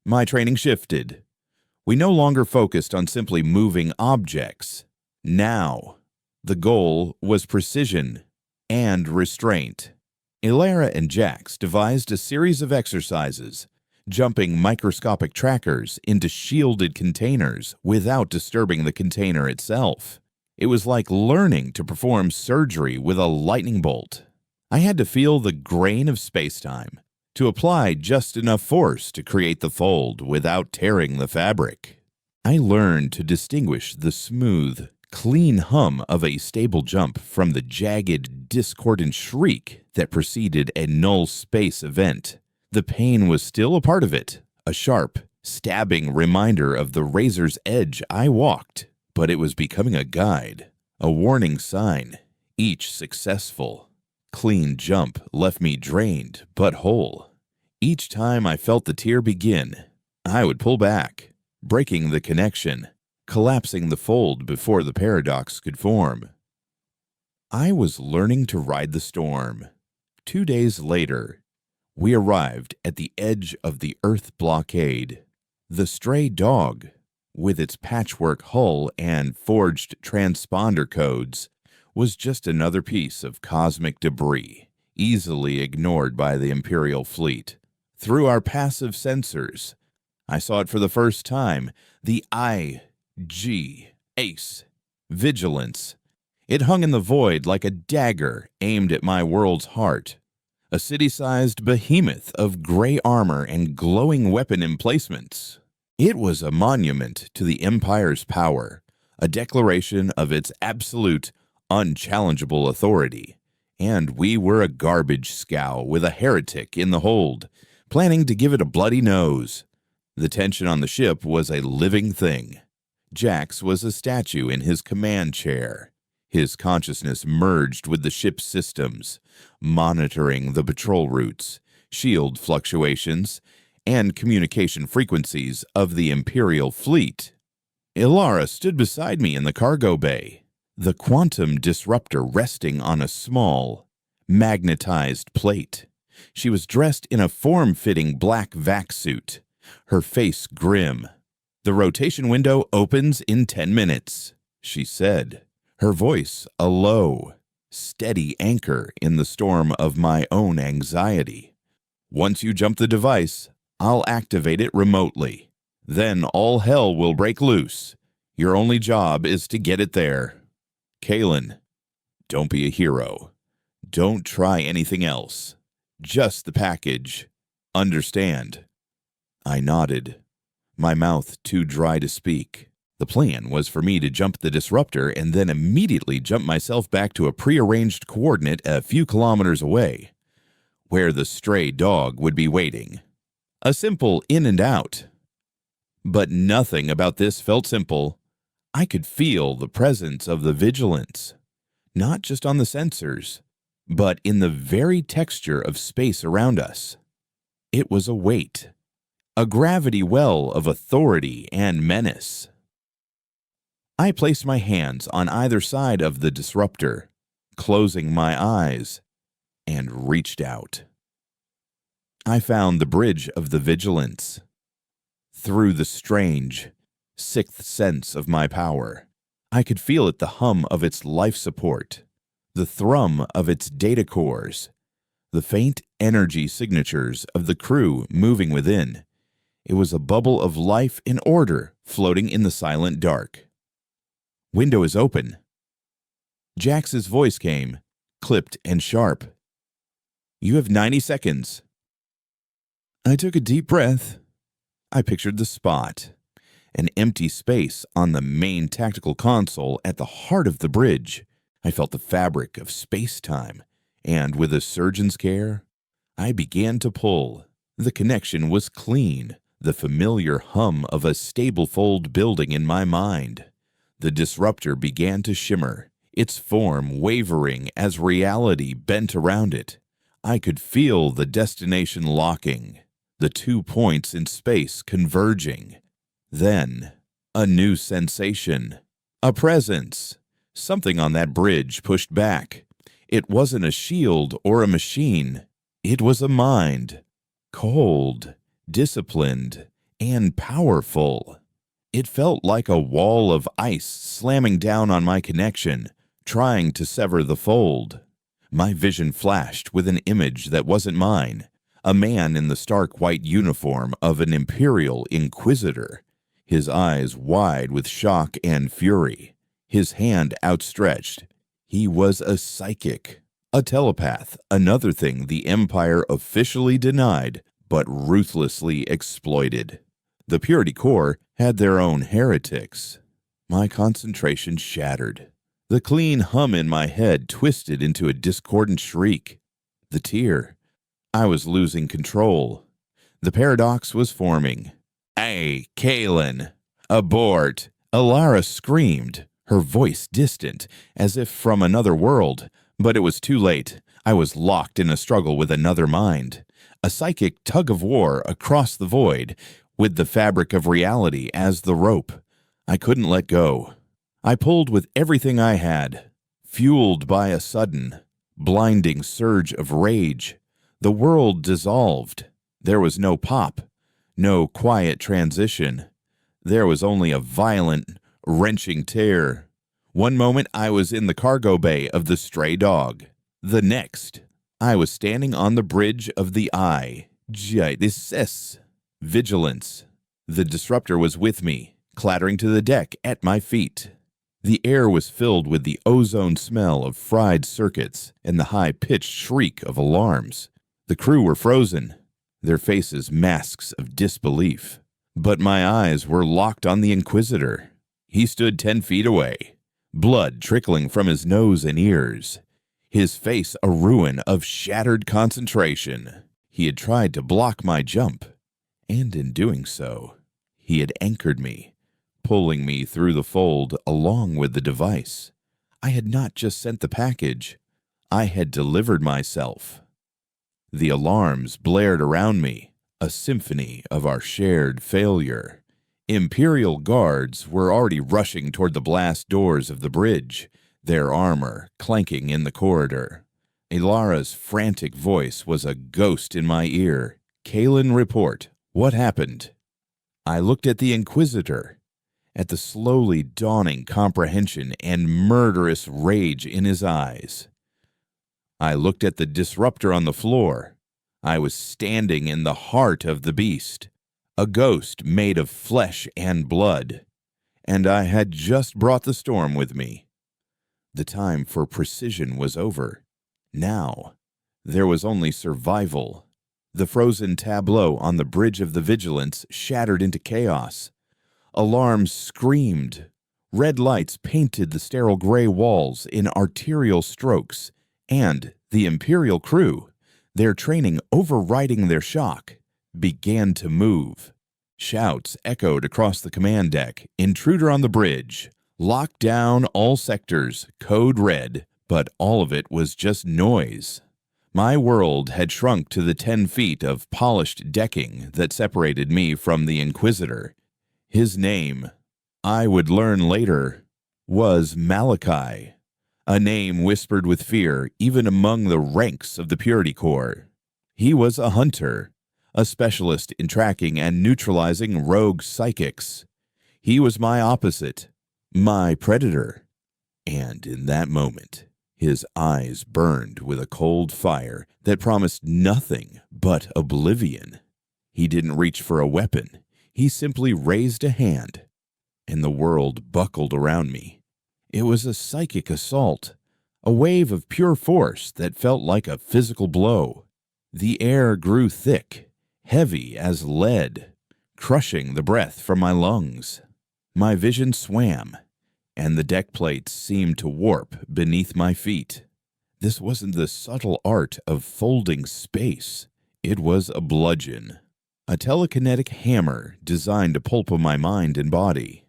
Speaker 1: My training shifted. We no longer focused on simply moving objects. Now, the goal was precision and restraint. Ilara and Jax devised a series of exercises, jumping microscopic trackers into shielded containers without disturbing the container itself. It was like learning to perform surgery with a lightning bolt. I had to feel the grain of space-time, to apply just enough force to create the fold without tearing the fabric. I learned to distinguish the smooth, clean hum of a stable jump from the jagged, discordant shriek that preceded a null space event. The pain was still a part of it, a sharp, stabbing reminder of the razor's edge I walked, but it was becoming a guide, a warning sign. Each successful, clean jump left me drained but whole. Each time I felt the tear begin, I would pull back, breaking the connection, collapsing the fold before the paradox could form. I was learning to ride the storm. 2 days later, we arrived at the edge of the Earth blockade. The stray dog, with its patchwork hull and forged transponder codes, was just another piece of cosmic debris, easily ignored by the Imperial fleet. Through our passive sensors, I saw it for the first time, the Ace, Vigilance. It hung in the void like a dagger aimed at my world's heart. A city-sized behemoth of gray armor and glowing weapon emplacements. It was a monument to the Empire's power, a declaration of its absolute, unchallengeable authority. And we were a garbage scow with a heretic in the hold, planning to give it a bloody nose. The tension on the ship was a living thing. Jax was a statue in his command chair. His consciousness merged with the ship's systems, monitoring the patrol routes, shield fluctuations, and communication frequencies of the Imperial fleet. Ilara stood beside me in the cargo bay, the quantum disruptor resting on a small, magnetized plate. She was dressed in a form-fitting black vac suit, her face grim. "The rotation window opens in 10 minutes, she said, her voice a low, steady anchor in the storm of my own anxiety. "Once you jump the device, I'll activate it remotely. Then all hell will break loose. Your only job is to get it there. Kalen, don't be a hero. Don't try anything else. Just the package. Understand?" I nodded, my mouth too dry to speak. The plan was for me to jump the disruptor and then immediately jump myself back to a prearranged coordinate a few kilometers away, where the stray dog would be waiting. A simple in and out. But nothing about this felt simple. I could feel the presence of the vigilance, not just on the sensors, but in the very texture of space around us. It was a weight, a gravity well of authority and menace. I placed my hands on either side of the disruptor, closing my eyes, and reached out. I found the bridge of the vigilance. Through the strange, sixth sense of my power, I could feel it, the hum of its life support, the thrum of its data cores, the faint energy signatures of the crew moving within. It was a bubble of life and order floating in the silent dark. "Window is open." Jax's voice came, clipped and sharp. "You have 90 seconds. I took a deep breath. I pictured the spot, an empty space on the main tactical console at the heart of the bridge. I felt the fabric of space-time, and with a surgeon's care, I began to pull. The connection was clean, the familiar hum of a stable-fold building in my mind. The disruptor began to shimmer, its form wavering as reality bent around it. I could feel the destination locking, the 2 points in space converging. Then, a new sensation, a presence. Something on that bridge pushed back. It wasn't a shield or a machine. It was a mind, cold, disciplined, and powerful. It felt like a wall of ice slamming down on my connection, trying to sever the fold. My vision flashed with an image that wasn't mine, a man in the stark white uniform of an Imperial Inquisitor, his eyes wide with shock and fury, his hand outstretched. He was a psychic, a telepath, another thing the Empire officially denied but ruthlessly exploited. The Purity Corps had their own heretics. My concentration shattered. The clean hum in my head twisted into a discordant shriek. The tear. I was losing control. The paradox was forming. "Hey, Kalen! Abort!" Ilara screamed, her voice distant, as if from another world. But it was too late. I was locked in a struggle with another mind. A psychic tug-of-war across the void, with the fabric of reality as the rope. I couldn't let go. I pulled with everything I had, fueled by a sudden, blinding surge of rage. The world dissolved. There was no pop, no quiet transition. There was only a violent, wrenching tear. One moment I was in the cargo bay of the stray dog. The next, I was standing on the bridge of the eye. This vigilance. The disruptor was with me, clattering to the deck at my feet. The air was filled with the ozone smell of fried circuits and the high-pitched shriek of alarms. The crew were frozen, their faces masks of disbelief. But my eyes were locked on the Inquisitor. He stood 10 feet away, blood trickling from his nose and ears. his face a ruin of shattered concentration. He had tried to block my jump, and in doing so, he had anchored me, pulling me through the fold along with the device. I had not just sent the package, I had delivered myself. The alarms blared around me, a symphony of our shared failure. Imperial guards were already rushing toward the blast doors of the bridge, their armor clanking in the corridor. Ilara's frantic voice was a ghost in my ear. "Kalen, report. What happened?" I looked at the Inquisitor, at the slowly dawning comprehension and murderous rage in his eyes. I looked at the disruptor on the floor. I was standing in the heart of the beast, a ghost made of flesh and blood, and I had just brought the storm with me. The time for precision was over. Now, there was only survival. The frozen tableau on the bridge of the Vigilance shattered into chaos. Alarms screamed. Red lights painted the sterile gray walls in arterial strokes, and the Imperial crew, their training overriding their shock, began to move. Shouts echoed across the command deck. "Intruder on the bridge. Lock down all sectors. Code red." But all of it was just noise. My world had shrunk to the 10 feet of polished decking that separated me from the Inquisitor. His name, I would learn later, was Malachi, a name whispered with fear even among the ranks of the Purity Corps. He was a hunter, a specialist in tracking and neutralizing rogue psychics. He was my opposite, my predator. And in that moment, his eyes burned with a cold fire that promised nothing but oblivion. He didn't reach for a weapon. He simply raised a hand, and the world buckled around me. It was a psychic assault, a wave of pure force that felt like a physical blow. The air grew thick, heavy as lead, crushing the breath from my lungs. My vision swam, and the deck plates seemed to warp beneath my feet. This wasn't the subtle art of folding space. It was a bludgeon, a telekinetic hammer designed to pulp my mind and body.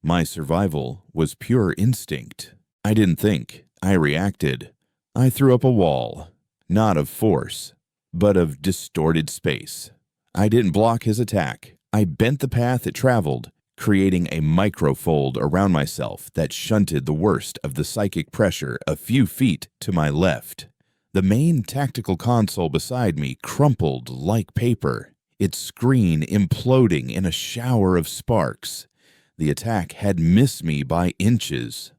Speaker 1: My survival was pure instinct. I didn't think. I reacted. I threw up a wall, not of force, but of distorted space. I didn't block his attack. I bent the path it traveled, creating a microfold around myself that shunted the worst of the psychic pressure a few feet to my left. The main tactical console beside me crumpled like paper, its screen imploding in a shower of sparks. The attack had missed me by inches,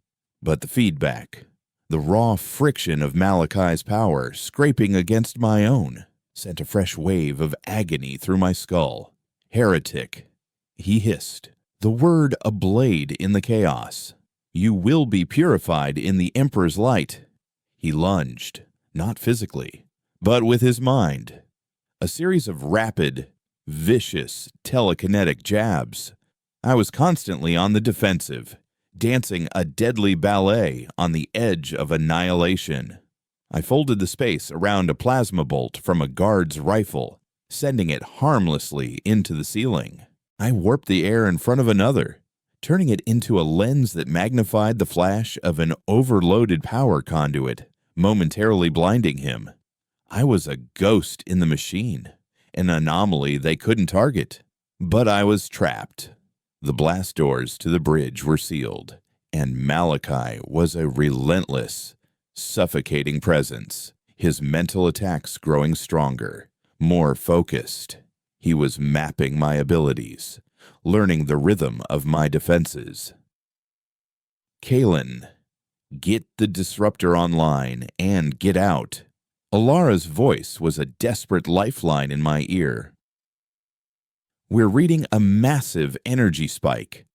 Speaker 1: but the feedback, the raw friction of Malachi's power scraping against my own, sent a fresh wave of agony through my skull. "Heretic," he hissed, the word ablaze in the chaos. "You will be purified in the Emperor's light." He lunged, not physically, but with his mind. A series of rapid, vicious, telekinetic jabs. I was constantly on the defensive, dancing a deadly ballet on the edge of annihilation. I folded the space around a plasma bolt from a guard's rifle, sending it harmlessly into the ceiling. I warped the air in front of another, turning it into a lens that magnified the flash of an overloaded power conduit, momentarily blinding him. I was a ghost in the machine, an anomaly they couldn't target. But I was trapped. The blast doors to the bridge were sealed, and Malachi was a relentless, suffocating presence, his mental attacks growing stronger, more focused. He was mapping my abilities, learning the rhythm of my defenses. "Kalen, get the disruptor online and get out." Ilara's voice was a desperate lifeline in my ear. "We're reading a massive energy spike.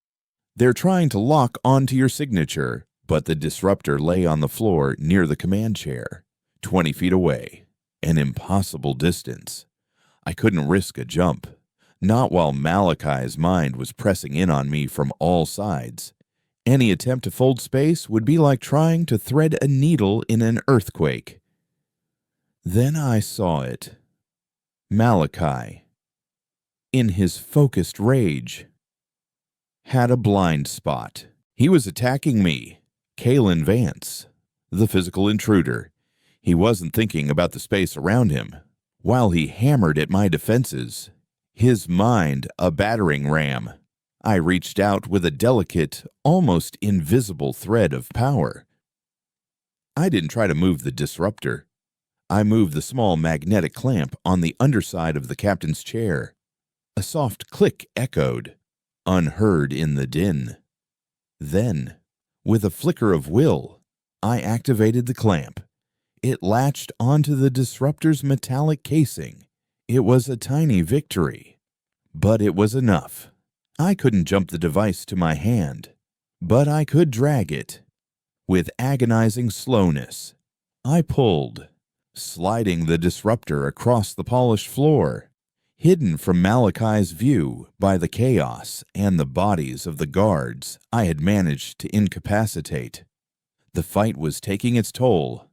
Speaker 1: They're trying to lock onto your signature," but the disruptor lay on the floor near the command chair, 20 feet away, an impossible distance. I couldn't risk a jump, not while Malachi's mind was pressing in on me from all sides. Any attempt to fold space would be like trying to thread a needle in an earthquake. Then I saw it. Malachi, in his focused rage, had a blind spot. He was attacking me, Kalen Vance, the physical intruder. He wasn't thinking about the space around him. While he hammered at my defenses, his mind a battering ram, I reached out with a delicate, almost invisible thread of power. I didn't try to move the disruptor. I moved the small magnetic clamp on the underside of the captain's chair. A soft click echoed, unheard in the din. Then, with a flicker of will, I activated the clamp. It latched onto the disruptor's metallic casing. It was a tiny victory, but it was enough. I couldn't jump the device to my hand, but I could drag it. With agonizing slowness, I pulled, sliding the disruptor across the polished floor, hidden from Malachi's view by the chaos and the bodies of the guards I had managed to incapacitate. The fight was taking its toll.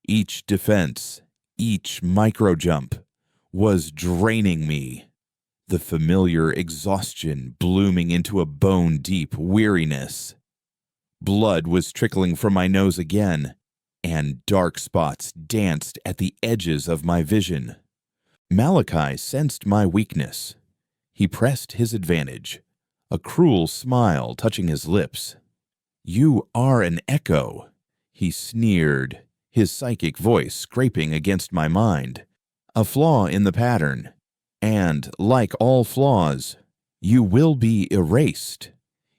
Speaker 1: Each defense, each micro-jump, was draining me. The familiar exhaustion blooming into a bone-deep weariness. Blood was trickling from my nose again, and dark spots danced at the edges of my vision. Malachi sensed my weakness. He pressed his advantage, a cruel smile touching his lips. "You are an echo," he sneered, his psychic voice scraping against my mind. "A flaw in the pattern. And, like all flaws, you will be erased."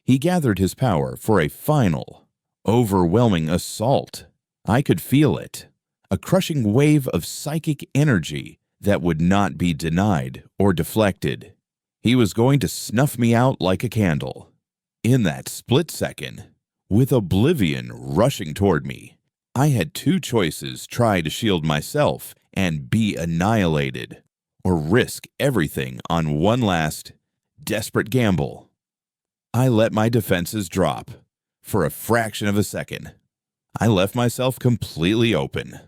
Speaker 1: He gathered his power for a final, overwhelming assault. I could feel it, a crushing wave of psychic energy that would not be denied or deflected. He was going to snuff me out like a candle. In that split second, with oblivion rushing toward me, I had two choices: try to shield myself and be annihilated, or risk everything on one last, desperate gamble. I let my defenses drop. For a fraction of a second, I left myself completely open.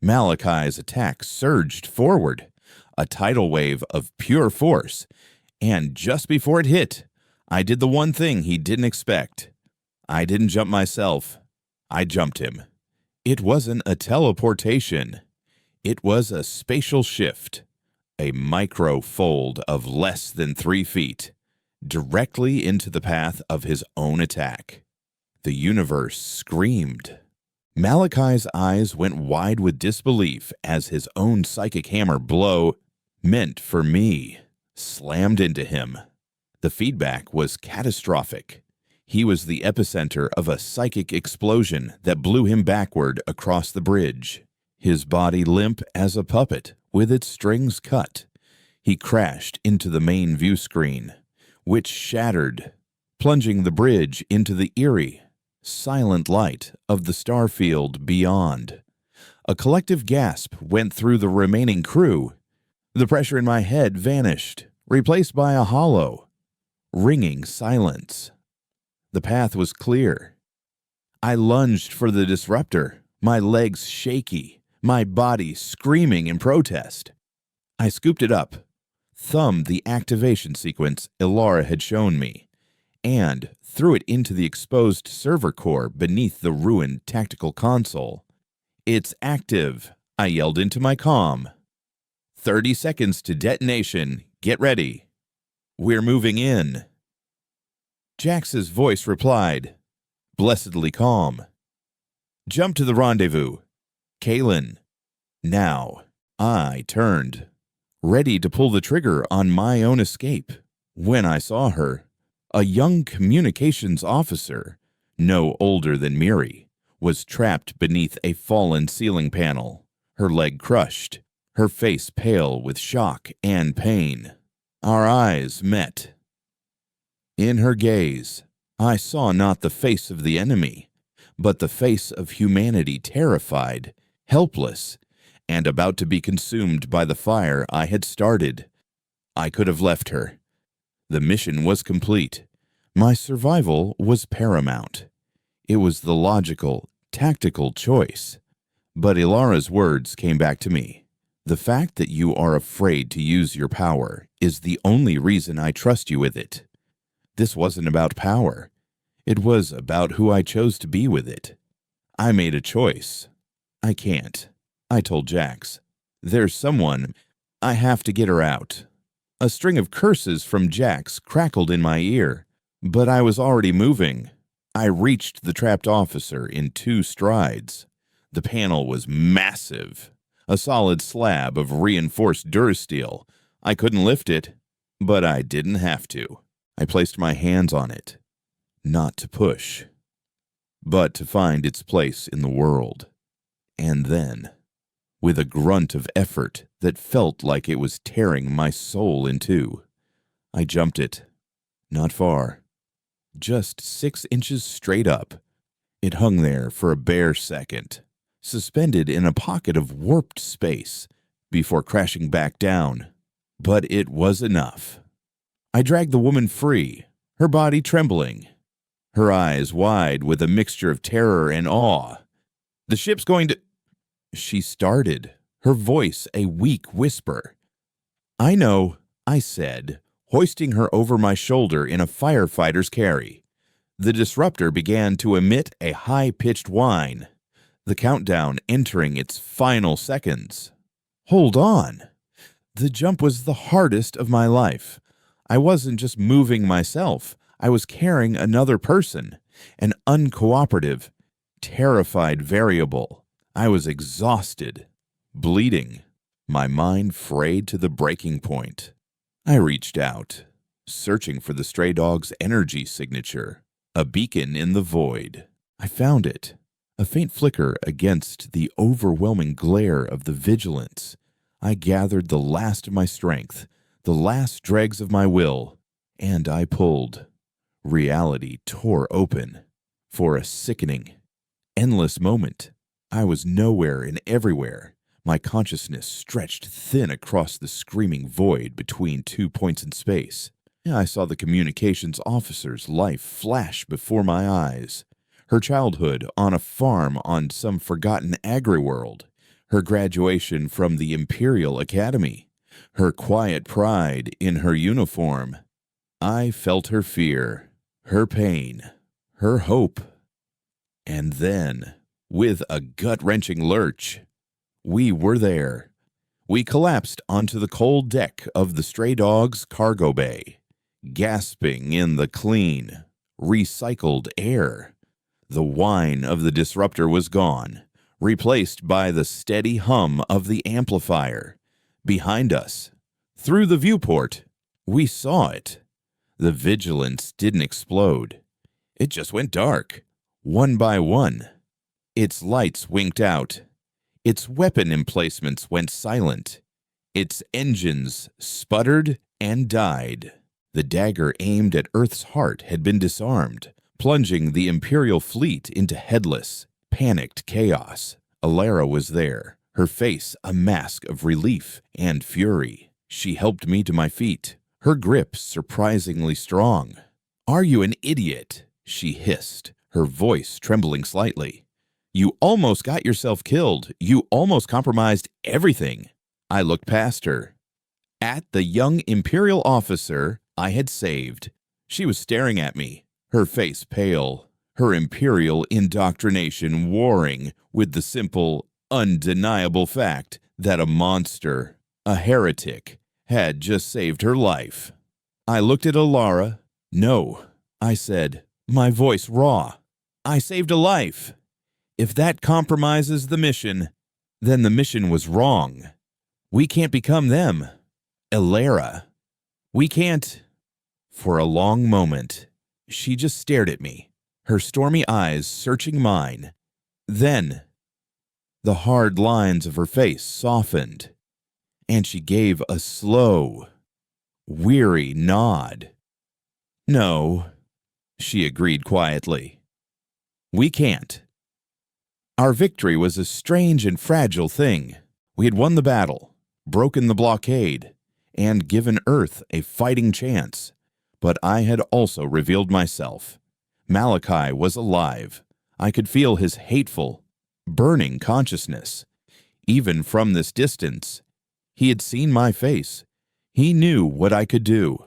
Speaker 1: Malachi's attack surged forward, a tidal wave of pure force, and just before it hit, I did the one thing he didn't expect. I didn't jump myself. I jumped him. It wasn't a teleportation. It was a spatial shift, a micro-fold of less than 3 feet, directly into the path of his own attack. The universe screamed. Malachi's eyes went wide with disbelief as his own psychic hammer blow, meant for me, slammed into him. The feedback was catastrophic. He was the epicenter of a psychic explosion that blew him backward across the bridge, his body limp as a puppet with its strings cut. He crashed into the main view screen, which shattered, plunging the bridge into the eerie, silent light of the starfield beyond. A collective gasp went through the remaining crew. The pressure in my head vanished, replaced by a hollow, ringing silence. The path was clear. I lunged for the disruptor, my legs shaky, my body screaming in protest. I scooped it up, thumbed the activation sequence Ilara had shown me, and threw it into the exposed server core beneath the ruined tactical console. "It's active," I yelled into my comm. 30 seconds to detonation. Get ready. We're moving in." Jax's voice replied, blessedly calm. "Jump to the rendezvous. Kalen." Now, I turned, ready to pull the trigger on my own escape, when I saw her. A young communications officer, no older than Miri, was trapped beneath a fallen ceiling panel, her leg crushed, her face pale with shock and pain. Our eyes met. In her gaze, I saw not the face of the enemy, but the face of humanity terrified, helpless, and about to be consumed by the fire I had started. I could have left her. The mission was complete, My survival was paramount. It was the logical, tactical choice. But Ilara's words came back to me. The fact that you are afraid to use your power is the only reason I trust you with it. This wasn't about power. It was about who I chose to be with it. I made a choice. I can't. I told Jax. There's someone. I have to get her out. A string of curses from Jax crackled in my ear, but I was already moving. I reached the trapped officer in 2 strides. The panel was massive, a solid slab of reinforced durasteel. I couldn't lift it, but I didn't have to. I placed my hands on it, not to push, but to find its place in the world. And then, with a grunt of effort that felt like it was tearing my soul in two, I jumped it. Not far. Just 6 inches straight up. It hung there for a bare second, suspended in a pocket of warped space, before crashing back down. But it was enough. I dragged the woman free, her body trembling, her eyes wide with a mixture of terror and awe. "The ship's going to—" She started, her voice a weak whisper. "I know," I said, hoisting her over my shoulder in a firefighter's carry. The disruptor began to emit a high-pitched whine, the countdown entering its final seconds. Hold on. The jump was the hardest of my life. I wasn't just moving myself. I was carrying another person, an uncooperative, terrified variable. I was exhausted, bleeding, my mind frayed to the breaking point. I reached out, searching for the stray dog's energy signature, a beacon in the void. I found it, a faint flicker against the overwhelming glare of the vigilance. I gathered the last of my strength, the last dregs of my will, and I pulled. Reality tore open. For a sickening, endless moment, I was nowhere and everywhere. My consciousness stretched thin across the screaming void between 2 points in space. I saw the communications officer's life flash before my eyes. Her childhood on a farm on some forgotten agri-world. Her graduation from the Imperial Academy. Her quiet pride in her uniform. I felt her fear, her pain, her hope. And then, with a gut-wrenching lurch, we were there. We collapsed onto the cold deck of the Stray Dog's cargo bay, gasping in the clean, recycled air. The whine of the disruptor was gone, replaced by the steady hum of the amplifier. Behind us, through the viewport, we saw it. The vigilance didn't explode. It just went dark, one by one. Its lights winked out. Its weapon emplacements went silent. Its engines sputtered and died. The dagger aimed at Earth's heart had been disarmed, plunging the Imperial fleet into headless, panicked chaos. Ilara was there, her face a mask of relief and fury. She helped me to my feet, her grip surprisingly strong. "Are you an idiot?" she hissed, her voice trembling slightly. "You almost got yourself killed. You almost compromised everything." I looked past her, at the young Imperial officer I had saved. She was staring at me, her face pale, her Imperial indoctrination warring with the simple, undeniable fact that a monster, a heretic, had just saved her life. I looked at Ilara. "No," I said, my voice raw. "I saved a life. If that compromises the mission, then the mission was wrong. We can't become them. Ilara. We can't." For a long moment, she just stared at me, her stormy eyes searching mine. Then, the hard lines of her face softened, and she gave a slow, weary nod. "No," she agreed quietly. "We can't. Our victory was a strange and fragile thing. We had won the battle, broken the blockade, and given Earth a fighting chance. But I had also revealed myself. Malachi was alive. I could feel his hateful, burning consciousness. Even from this distance, he had seen my face. He knew what I could do.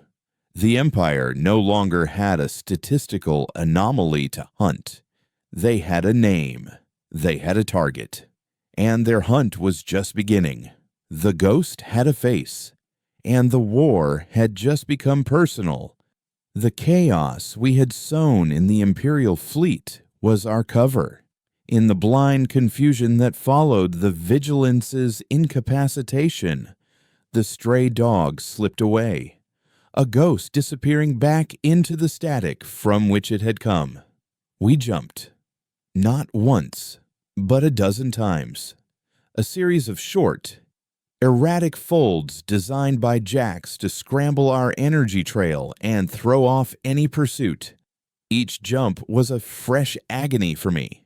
Speaker 1: The Empire no longer had a statistical anomaly to hunt. They had a name. They had a target. And their hunt was just beginning. The ghost had a face. And the war had just become personal. The chaos we had sown in the Imperial fleet was our cover. In the blind confusion that followed the Vigilance's incapacitation, the stray dog slipped away, a ghost disappearing back into the static from which it had come. We jumped. Not once, but a dozen times. A series of short, erratic folds designed by Jax to scramble our energy trail and throw off any pursuit. Each jump was a fresh agony for me.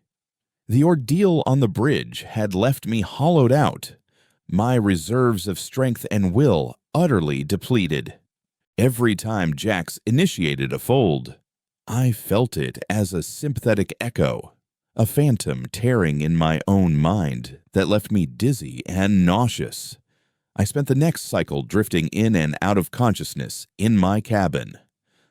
Speaker 1: The ordeal on the bridge had left me hollowed out, my reserves of strength and will utterly depleted. Every time Jax initiated a fold, I felt it as a sympathetic echo, a phantom tearing in my own mind that left me dizzy and nauseous. I spent the next cycle drifting in and out of consciousness in my cabin.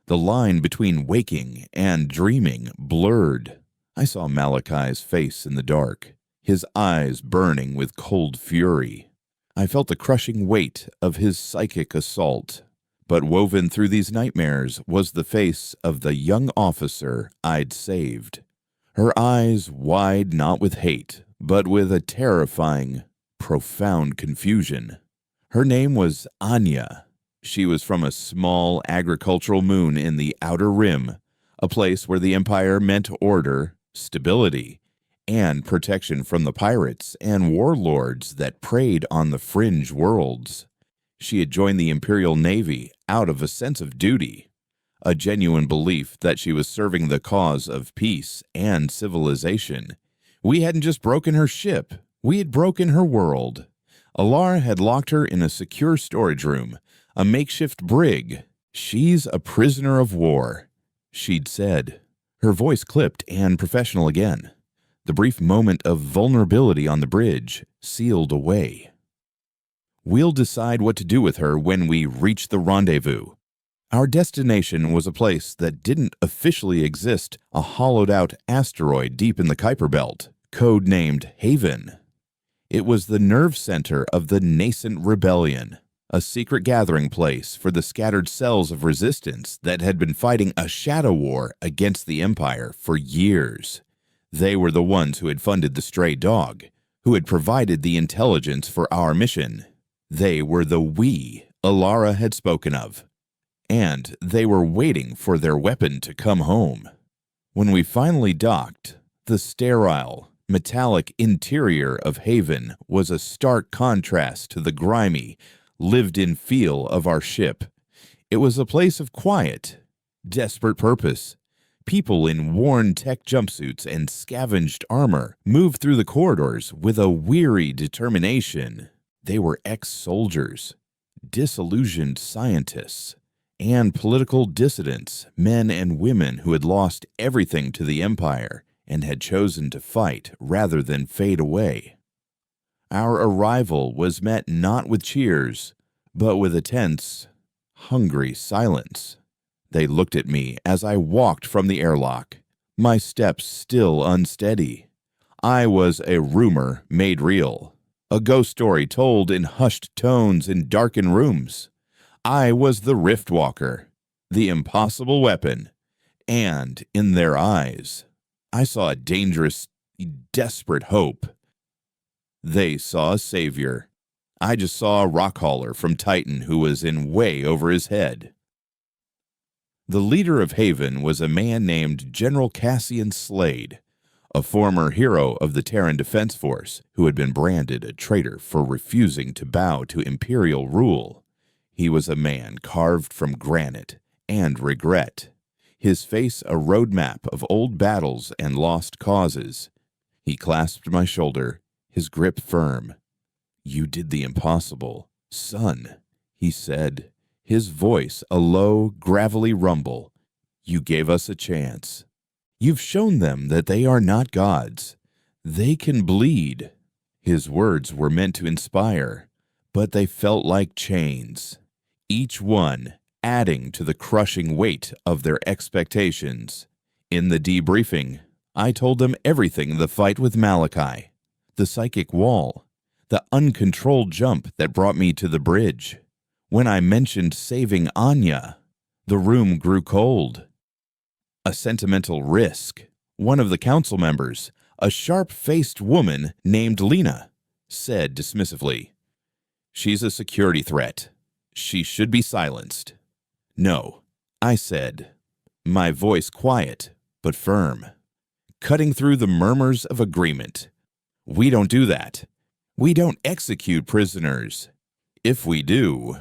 Speaker 1: The line between waking and dreaming blurred. I saw Malachi's face in the dark, his eyes burning with cold fury. I felt the crushing weight of his psychic assault. But woven through these nightmares was the face of the young officer I'd saved. Her eyes wide not with hate, but with a terrifying, profound confusion. Her name was Anya. She was from a small agricultural moon in the Outer Rim, a place where the Empire meant order, stability, and protection from the pirates and warlords that preyed on the fringe worlds. She had joined the Imperial Navy out of a sense of duty, a genuine belief that she was serving the cause of peace and civilization. We hadn't just broken her ship, we had broken her world. Alara had locked her in a secure storage room, a makeshift brig. She's a prisoner of war, she'd said. Her voice clipped and professional again. The brief moment of vulnerability on the bridge sealed away. We'll decide what to do with her when we reach the rendezvous. Our destination was a place that didn't officially exist, a hollowed-out asteroid deep in the Kuiper Belt, code-named Haven. It was the nerve center of the nascent rebellion, a secret gathering place for the scattered cells of resistance that had been fighting a shadow war against the Empire for years. They were the ones who had funded the stray dog, who had provided the intelligence for our mission. They were the we Alara had spoken of, and they were waiting for their weapon to come home. When we finally docked, the sterile, metallic interior of Haven was a stark contrast to the grimy, lived-in feel of our ship. It was a place of quiet, desperate purpose. People in worn tech jumpsuits and scavenged armor moved through the corridors with a weary determination. They were ex-soldiers, disillusioned scientists, and political dissidents, men and women who had lost everything to the Empire and had chosen to fight rather than fade away. Our arrival was met not with cheers, but with a tense, hungry silence. They looked at me as I walked from the airlock, my steps still unsteady. I was a rumor made real, a ghost story told in hushed tones in darkened rooms. I was the Riftwalker, the impossible weapon, and in their eyes, I saw a dangerous, desperate hope. They saw a savior. I just saw a rock hauler from Titan who was in way over his head. The leader of Haven was a man named General Cassian Slade, a former hero of the Terran Defense Force who had been branded a traitor for refusing to bow to Imperial rule. He was a man carved from granite and regret, his face a roadmap of old battles and lost causes. He clasped my shoulder, his grip firm. "You did the impossible, son," he said, his voice a low, gravelly rumble. "You gave us a chance. You've shown them that they are not gods. They can bleed." His words were meant to inspire, but they felt like chains, each one adding to the crushing weight of their expectations. In the debriefing, I told them everything: the fight with Malachi, the psychic wall, the uncontrolled jump that brought me to the bridge. When I mentioned saving Anya, the room grew cold. A sentimental risk. One of the council members, a sharp-faced woman named Lena, said dismissively, "She's a security threat. She should be silenced." "No," I said, my voice quiet but firm, cutting through the murmurs of agreement. "We don't do that. We don't execute prisoners. If we do,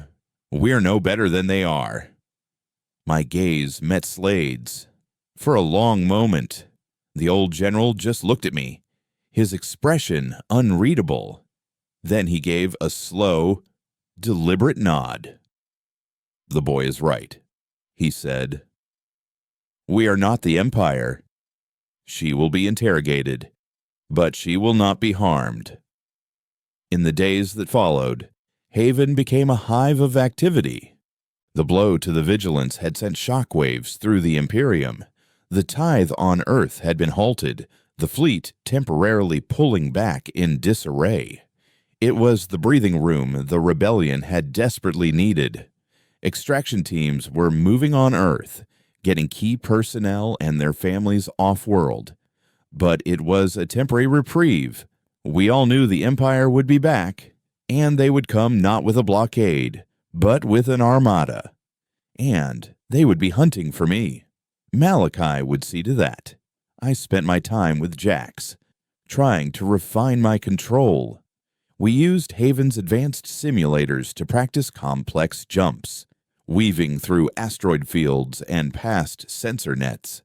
Speaker 1: we're no better than they are." My gaze met Slade's. For a long moment, the old general just looked at me, his expression unreadable. Then he gave a slow, deliberate nod. "The boy is right," he said. "We are not the Empire. She will be interrogated, but she will not be harmed." In the days that followed, Haven became a hive of activity. The blow to the Vigilance had sent shockwaves through the Imperium. The tithe on Earth had been halted, the fleet temporarily pulling back in disarray. It was the breathing room the rebellion had desperately needed. Extraction teams were moving on Earth, getting key personnel and their families off-world. But it was a temporary reprieve. We all knew the Empire would be back, and they would come not with a blockade, but with an armada. And they would be hunting for me. Malachi would see to that. I spent my time with Jax, trying to refine my control. We used Haven's advanced simulators to practice complex jumps, weaving through asteroid fields and past sensor nets.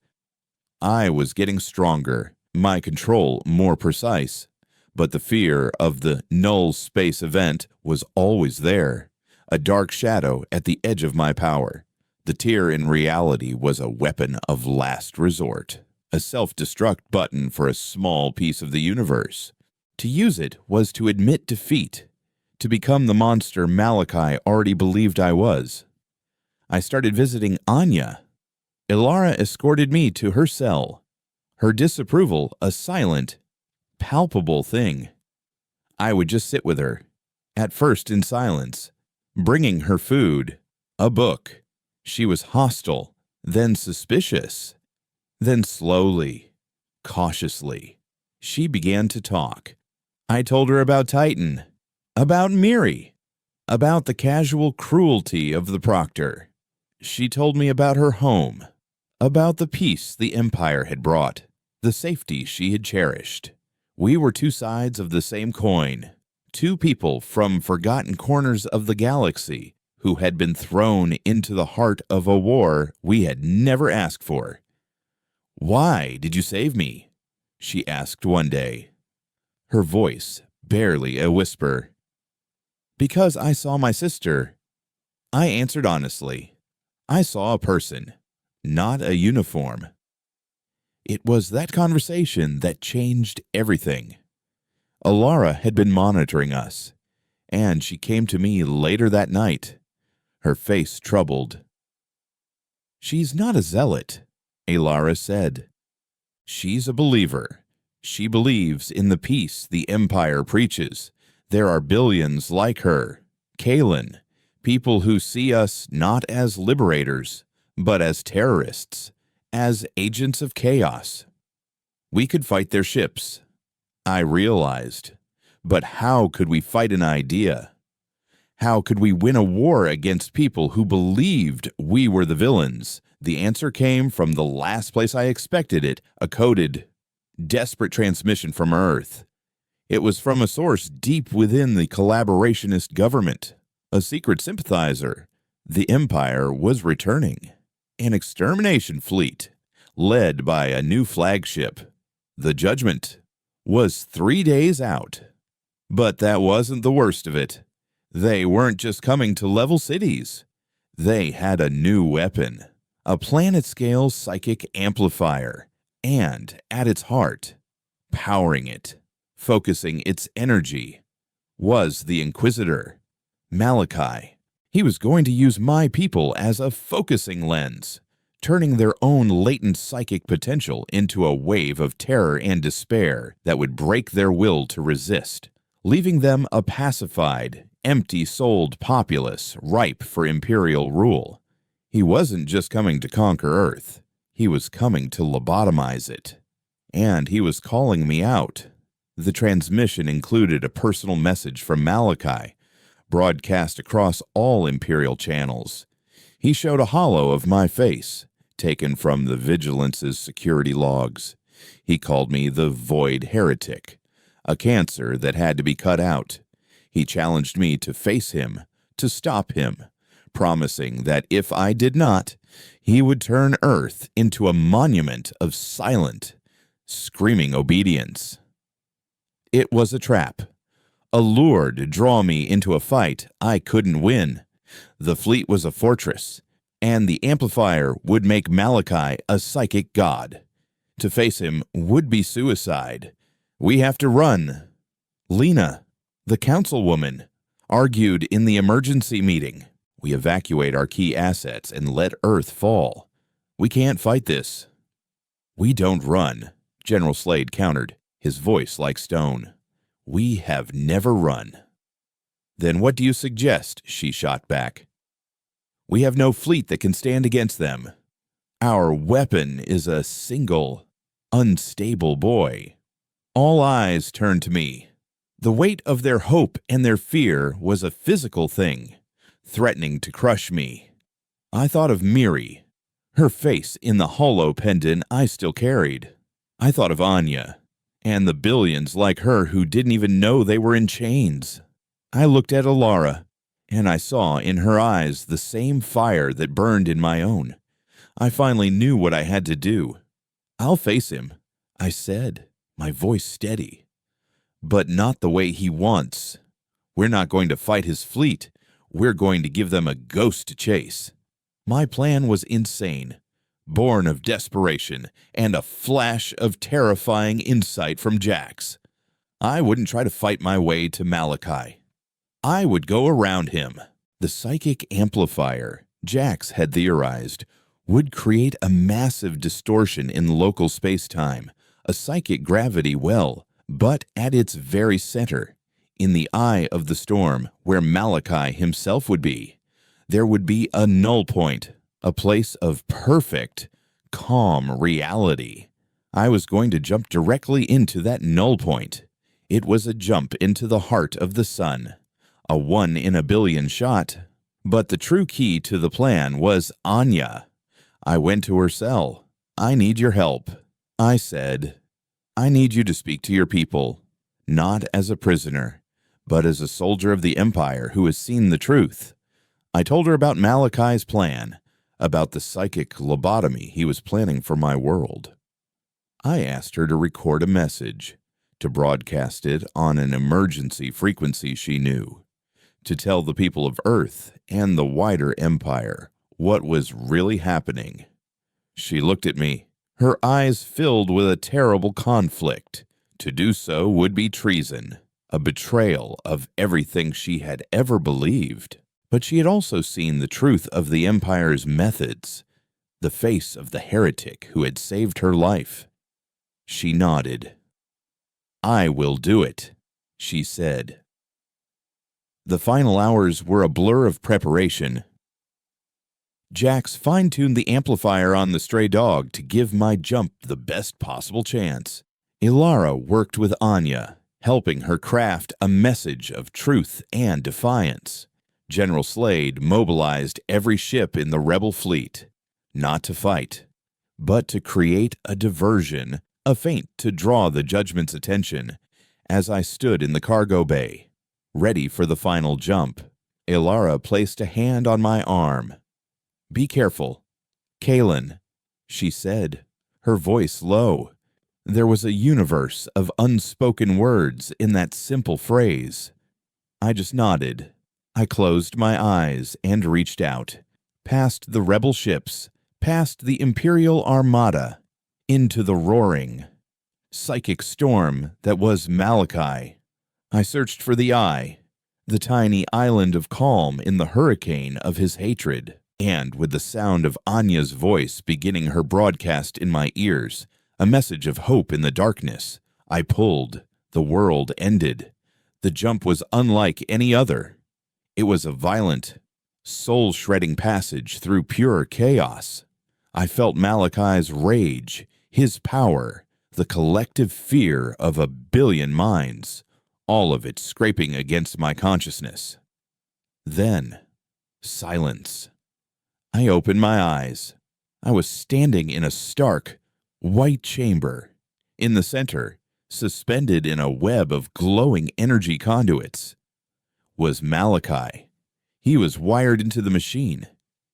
Speaker 1: I was getting stronger, my control more precise, but the fear of the null space event was always there, a dark shadow at the edge of my power. The tear in reality was a weapon of last resort, a self-destruct button for a small piece of the universe. To use it was to admit defeat, to become the monster Malachi already believed I was. I started visiting Anya. Ilara escorted me to her cell, her disapproval a silent, palpable thing. I would just sit with her, at first in silence, bringing her food, a book. She was hostile, then suspicious. Then slowly, cautiously, she began to talk. I told her about Titan, about Miri, about the casual cruelty of the Proctor. She told me about her home, about the peace the Empire had brought, the safety she had cherished. We were two sides of the same coin, two people from forgotten corners of the galaxy who had been thrown into the heart of a war we had never asked for. "Why did you save me?" she asked one day, her voice barely a whisper. "Because I saw my sister." I answered honestly. I saw a person, not a uniform. It was that conversation that changed everything. Ilara had been monitoring us, and she came to me later that night, her face troubled. "She's not a zealot," Ilara said. "She's a believer. She believes in the peace the Empire preaches. There are billions like her, Kalen, people who see us not as liberators, but as terrorists, as agents of chaos. We could fight their ships, I realized. But how could we fight an idea? How could we win a war against people who believed we were the villains? The answer came from the last place I expected it, a coded, desperate transmission from Earth. It was from a source deep within the collaborationist government, a secret sympathizer. The Empire was returning. An extermination fleet, led by a new flagship. The Judgment was 3 days out. But that wasn't the worst of it. They weren't just coming to level cities. They had a new weapon, a planet-scale psychic amplifier, and, at its heart, powering it, focusing its energy, was the Inquisitor, Malachi. He was going to use my people as a focusing lens, turning their own latent psychic potential into a wave of terror and despair that would break their will to resist, leaving them a pacified, empty-souled populace ripe for imperial rule. He wasn't just coming to conquer Earth. He was coming to lobotomize it. And he was calling me out. The transmission included a personal message from Malachi, broadcast across all Imperial channels. He showed a holo of my face, taken from the Vigilance's security logs. He called me the Void Heretic, a cancer that had to be cut out. He challenged me to face him, to stop him, promising that if I did not, he would turn Earth into a monument of silent, screaming obedience. It was a trap, a lure to draw me into a fight I couldn't win. The fleet was a fortress, and the amplifier would make Malachi a psychic god. To face him would be suicide. We have to run. Lena, the councilwoman, argued in the emergency meeting. We evacuate our key assets and let Earth fall. We can't fight this. We don't run, General Slade countered, his voice like stone. We have never run. Then what do you suggest? She shot back. We have no fleet that can stand against them. Our weapon is a single, unstable boy. All eyes turned to me. The weight of their hope and their fear was a physical thing, threatening to crush me. I thought of Miri, her face in the holo pendant I still carried. I thought of Anya, and the billions like her who didn't even know they were in chains. I looked at Alara, and I saw in her eyes the same fire that burned in my own. I finally knew what I had to do. I'll face him, I said, my voice steady. But not the way he wants. We're not going to fight his fleet. We're going to give them a ghost to chase. My plan was insane, born of desperation and a flash of terrifying insight from Jax. I wouldn't try to fight my way to Malachi. I would go around him. The psychic amplifier, Jax had theorized, would create a massive distortion in local space-time, a psychic gravity well, but at its very center, in the eye of the storm where Malachi himself would be, there would be a null point, a place of perfect, calm reality. I was going to jump directly into that null point. It was a jump into the heart of the sun. A 1 in a billion shot. But the true key to the plan was Anya. I went to her cell. I need your help. I said, I need you to speak to your people, not as a prisoner, but as a soldier of the Empire who has seen the truth. I told her about Malachi's plan, about the psychic lobotomy he was planning for my world. I asked her to record a message, to broadcast it on an emergency frequency she knew, to tell the people of Earth and the wider Empire what was really happening. She looked at me, her eyes filled with a terrible conflict. To do so would be treason, a betrayal of everything she had ever believed. But she had also seen the truth of the Empire's methods, the face of the heretic who had saved her life. She nodded. I will do it, she said. The final hours were a blur of preparation. Jax fine-tuned the amplifier on the stray dog to give my jump the best possible chance. Ilara worked with Anya, helping her craft a message of truth and defiance. General Slade mobilized every ship in the rebel fleet, not to fight, but to create a diversion, a feint to draw the Judgment's attention. As I stood in the cargo bay, ready for the final jump, Ilara placed a hand on my arm. Be careful, Kalen, she said, her voice low. There was a universe of unspoken words in that simple phrase. I just nodded. I closed my eyes and reached out, past the rebel ships, past the Imperial Armada, into the roaring, psychic storm that was Malachi. I searched for the eye, the tiny island of calm in the hurricane of his hatred, and with the sound of Anya's voice beginning her broadcast in my ears, a message of hope in the darkness, I pulled. The world ended. The jump was unlike any other. It was a violent, soul-shredding passage through pure chaos. I felt Malachi's rage, his power, the collective fear of a billion minds, all of it scraping against my consciousness. Then, silence. I opened my eyes. I was standing in a stark, white chamber. In the center, suspended in a web of glowing energy conduits, was Malachi. He was wired into the machine,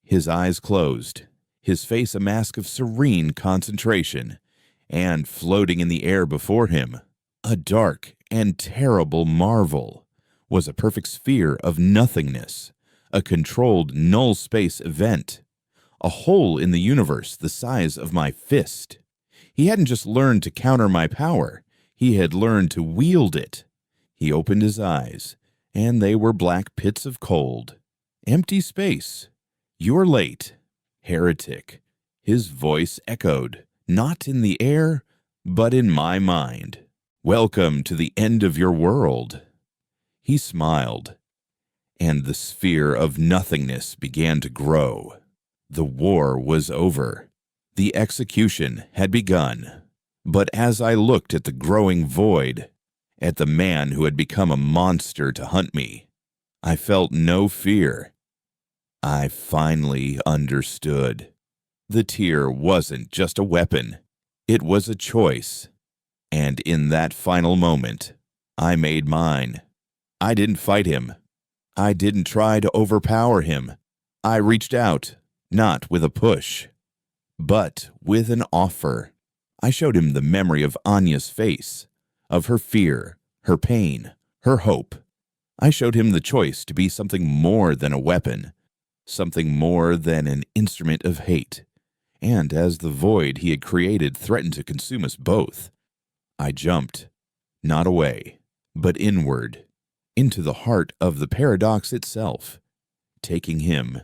Speaker 1: his eyes closed, his face a mask of serene concentration, and floating in the air before him, a dark and terrible marvel, was a perfect sphere of nothingness, a controlled null space event, a hole in the universe the size of my fist. He hadn't just learned to counter my power, he had learned to wield it. He opened his eyes, and they were black pits of cold. Empty space. You're late, heretic. His voice echoed, not in the air, but in my mind. Welcome to the end of your world. He smiled, and the sphere of nothingness began to grow. The war was over. The execution had begun. But as I looked at the growing void, at the man who had become a monster to hunt me, I felt no fear. I finally understood. The tear wasn't just a weapon. It was a choice. And in that final moment, I made mine. I didn't fight him. I didn't try to overpower him. I reached out, not with a push, but with an offer. I showed him the memory of Anya's face, of her fear, her pain, her hope. I showed him the choice to be something more than a weapon, something more than an instrument of hate. And as the void he had created threatened to consume us both, I jumped, not away, but inward, into the heart of the paradox itself, taking him,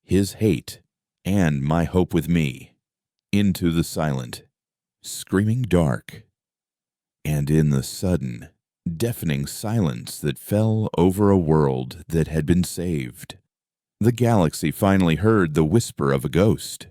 Speaker 1: his hate, and my hope with me, into the silent, screaming dark. And in the sudden, deafening silence that fell over a world that had been saved, the galaxy finally heard the whisper of a ghost.